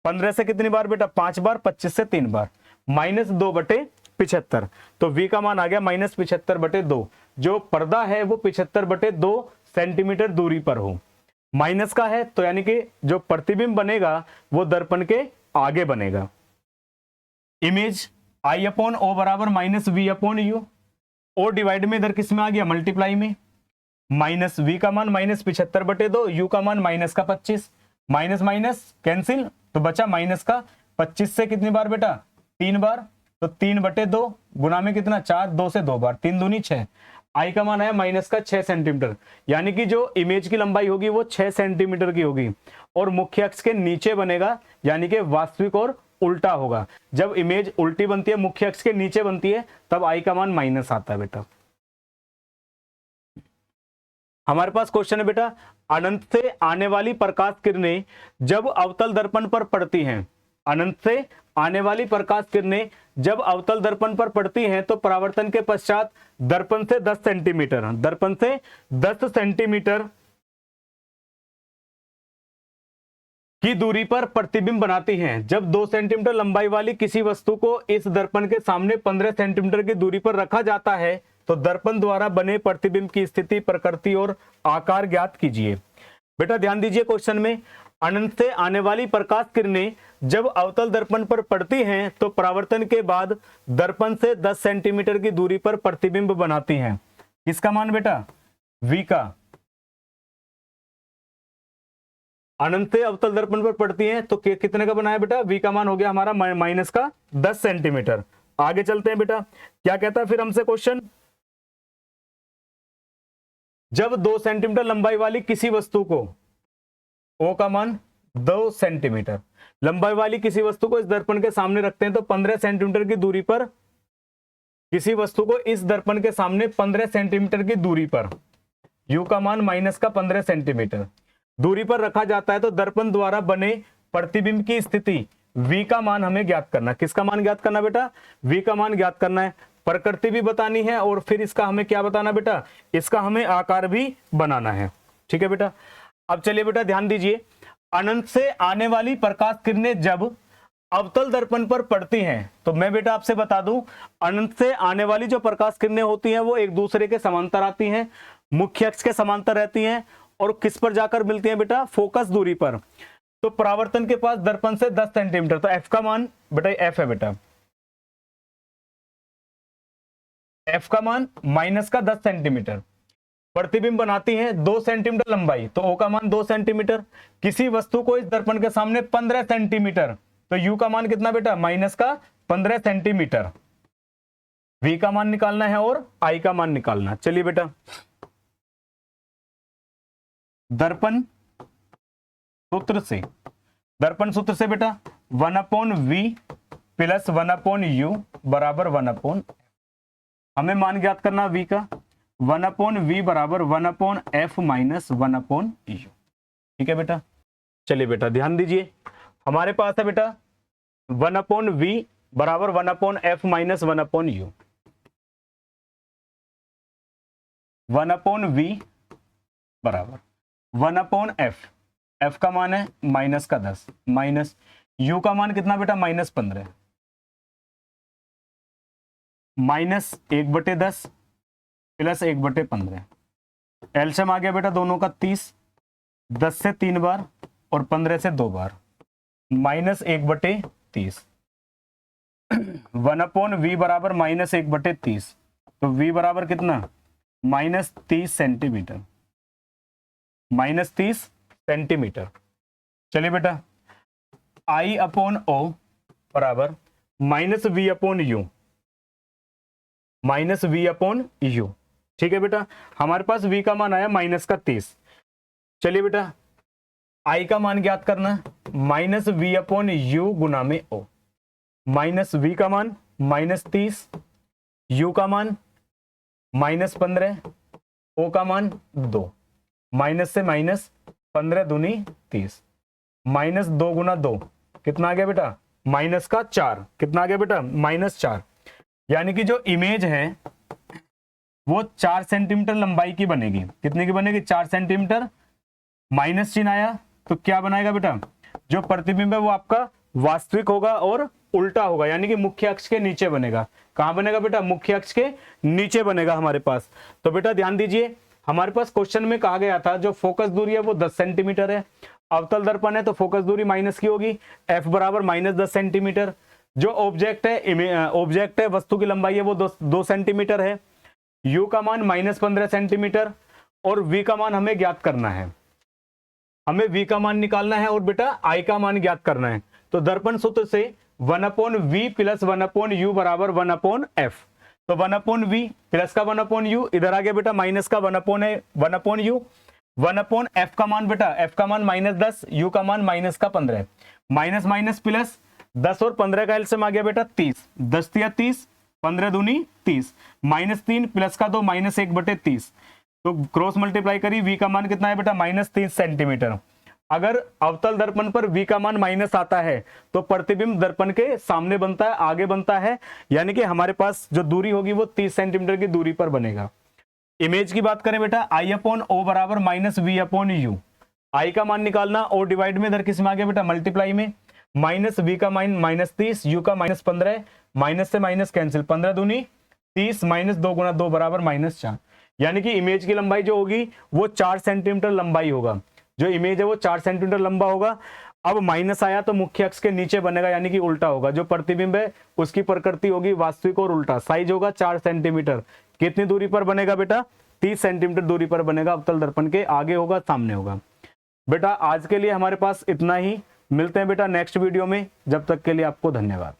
15 से कितनी बार बेटा 5 बार, 25 से 3 बार, माइनस 2/75। तो v का मान आ गया माइनस 75/2, जो पर्दा है वो 75/2 सेंटीमीटर दूरी पर हो, माइनस का है तो यानी कि जो प्रतिबिंब बनेगा वो दर्पण के आगे बनेगा। इमेज I/O बराबर माइनस V/U, ओ डिवाइड में इधर किस में आ गया, मल्टीप्लाई में, माइनस v का मान माइनस 75/2, u का मान माइनस का 25, माइनस माइनस कैंसिल, तो बचा माइनस का 25 से कितनी बार बेटा, 3 बार, तो 3/2 गुना में कितना 4, 2 से 2 बार, 3 दूनी 6। आई का मान आया माइनस का 6 सेंटीमीटर, यानी कि जो इमेज की लंबाई होगी वो 6 सेंटीमीटर की होगी और मुख्य अक्ष के नीचे बनेगा, यानी कि वास्तविक और उल्टा होगा। जब इमेज उल्टी बनती है, मुख्य अक्ष के नीचे बनती है, तब आई का मान माइनस आता है बेटा। हमारे पास क्वेश्चन है बेटा, अनंत से आने वाली प्रकाश किरणें जब अवतल दर्पण पर पड़ती हैं, अनंत से आने वाली प्रकाश किरणें जब अवतल दर्पण पर पड़ती हैं तो परावर्तन के पश्चात दर्पण से 10 सेंटीमीटर, दर्पण से 10 सेंटीमीटर की दूरी पर प्रतिबिंब बनाती हैं। जब 2 सेंटीमीटर लंबाई वाली किसी वस्तु को इस दर्पण के सामने 15 सेंटीमीटर की दूरी पर रखा जाता है तो दर्पण द्वारा बने प्रतिबिंब की स्थिति, प्रकृति और आकार ज्ञात कीजिए। बेटा ध्यान दीजिए, क्वेश्चन में अनंत से आने वाली प्रकाश किरणें जब अवतल दर्पण पर पड़ती हैं तो परावर्तन के बाद दर्पण से 10 सेंटीमीटर की दूरी पर प्रतिबिंब बनाती हैं। किसका मान बेटा, V का। अनंत से अवतल दर्पण पर पड़ती हैं तो कितने का बनाया बेटा, V का मान हो गया हमारा माइनस का 10 सेंटीमीटर। आगे चलते हैं बेटा, क्या कहता है फिर हमसे क्वेश्चन, जब 2 सेंटीमीटर लंबाई वाली किसी वस्तु को, O का मान 2 सेंटीमीटर लंबाई वाली किसी वस्तु को इस दर्पण के सामने रखते हैं तो 15 सेंटीमीटर की दूरी पर, किसी वस्तु को इस दर्पण के सामने 15 सेंटीमीटर की दूरी पर U का मान माइनस का 15 सेंटीमीटर दूरी पर रखा जाता है तो दर्पण द्वारा बने प्रतिबिंब की स्थिति V का मान हमें ज्ञात करना। किसका मान ज्ञात करना बेटा, V का मान ज्ञात करना है, प्रकृति भी बतानी है और फिर इसका हमें क्या बताना बेटा, इसका हमें आकार भी बनाना है। ठीक है बेटा, अब चलिए बेटा ध्यान दीजिए, अनंत से आने वाली प्रकाश किरणें जब अवतल दर्पण पर पड़ती हैं, तो मैं बेटा आपसे बता दूं, अनंत से आने वाली जो प्रकाश किरणें होती हैं वो एक दूसरे के समांतर आती हैं, मुख्य अक्ष के समांतर रहती हैं और किस पर जाकर मिलती हैं बेटा, फोकस दूरी पर। तो परावर्तन के पास दर्पण से 10 सेंटीमीटर, तो एफ का मान बेटा एफ है बेटा, एफ का मान माइनस का 10 सेंटीमीटर। प्रतिबिंब बनाती है 2 सेंटीमीटर लंबाई, तो O का मान 2 सेंटीमीटर। किसी वस्तु को इस दर्पण के सामने 15 सेंटीमीटर, तो U का मान कितना बेटा, माइनस का 15 सेंटीमीटर। V का मान निकालना है और I का मान निकालना। चलिए बेटा, दर्पण सूत्र से, दर्पण सूत्र से बेटा 1/V प्लस 1/U बराबर 1/, हमें मान ज्ञात करना V का, 1/V बराबर 1/F माइनस 1/U। ठीक है बेटा, चलिए बेटा ध्यान दीजिए, हमारे पास है बेटा 1/V बराबर 1/F माइनस 1/U, 1/V बराबर 1/F, F का मान है माइनस का 10 माइनस U का मान कितना बेटा, माइनस 15, माइनस 1/10 प्लस 1/15, एलसीएम आ गया बेटा दोनों का 30, 10 से 3 बार और 15 से 2 बार, माइनस 1/30, 1/V बराबर माइनस 1/30, तो V बराबर कितना, माइनस 30 सेंटीमीटर, माइनस 30 सेंटीमीटर। चलिए बेटा, I/O बराबर माइनस V/U, माइनस V/U। ठीक है बेटा, हमारे पास V का मान आया माइनस का 30। चलिए बेटा, I का मान ज्ञात करना, माइनस V/U गुना में O, माइनस V का मान माइनस 30, U का मान माइनस 15, O का मान 2, माइनस से माइनस 15 दूनी 30, माइनस 2 गुना 2 कितना आ गया बेटा, माइनस का 4, कितना आ गया बेटा, माइनस 4। यानी कि जो इमेज है वो 4 सेंटीमीटर लंबाई की बनेगी। कितने की बनेगी, 4 सेंटीमीटर। माइनस चिन्ह आया तो क्या बनाएगा बेटा, जो प्रतिबिंब है वो आपका वास्तविक होगा और उल्टा होगा, यानी कि मुख्य अक्ष के नीचे बनेगा। कहां बनेगा बेटा, मुख्य अक्ष के नीचे बनेगा हमारे पास। तो बेटा ध्यान दीजिए, हमारे पास क्वेश्चन में कहा गया था जो फोकस दूरी है वो 10 सेंटीमीटर है, अवतल दर्पण है तो फोकस दूरी माइनस की होगी, F बराबर माइनस 10 सेंटीमीटर। जो ऑब्जेक्ट है वस्तु की लंबाई है वो 2 सेंटीमीटर है, U का मान माइनस 15 सेंटीमीटर और V का मान हमें ज्ञात करना है, हमें V का मान निकालना है और बेटा I का मान ज्ञात करना है। तो दर्पण सूत्र से 1/v प्लस 1/u बराबर 1/f। तो 1/v प्लस का 1/u, इधर आ गया बेटा माइनस का 1/u, 1/f का मान बेटा, f का मान -10, u का मान -15, माइनस माइनस प्लस, 10 और 15 का एलसीएम आ गया बेटा 30, 10 तिया 30, 15 दूनी 30, -3 प्लस का 2 -1/30। तो क्रॉस मल्टीप्लाई करी, v का मान कितना है बेटा -30 सेंटीमीटर। अगर अवतल दर्पण पर v का मान माइनस आता है तो प्रतिबिंब दर्पण के सामने बनता है, आगे बनता है, यानी कि हमारे पास जो दूरी होगी वो 30 सेंटीमीटर की दूरी पर बनेगा। इमेज की बात करें बेटा, I/O बराबर -v/u, I का मान निकालना, O डिवाइड में इधर किस में आ गया बेटा मल्टीप्लाई में, -v का मान -30, u का -15, माइनस से माइनस कैंसिल, 15 दूनी 30, -2 गुणा 2 बराबर -4, यानी कि इमेज की लंबाई जो होगी वो 4 सेंटीमीटर लंबाई होगा। जो इमेज है वो 4 सेंटीमीटर लंबा होगा। अब माइनस आया तो मुख्य अक्ष के नीचे बनेगा, यानी कि उल्टा होगा। जो प्रतिबिंब है उसकी प्रकृति होगी वास्तविक और उल्टा। साइज होगा 4 सेंटीमीटर। कितनी दूरी पर बनेगा बेटा? 30 सेंटीमीटर दूरी पर बनेगा। अवतल दर्पण के आगे होगा, सामने होगा। बेटा आज के लिए हमारे पास इतना ही। मिलते हैं बेटा नेक्स्ट वीडियो में। जब तक के लिए आपको धन्यवाद।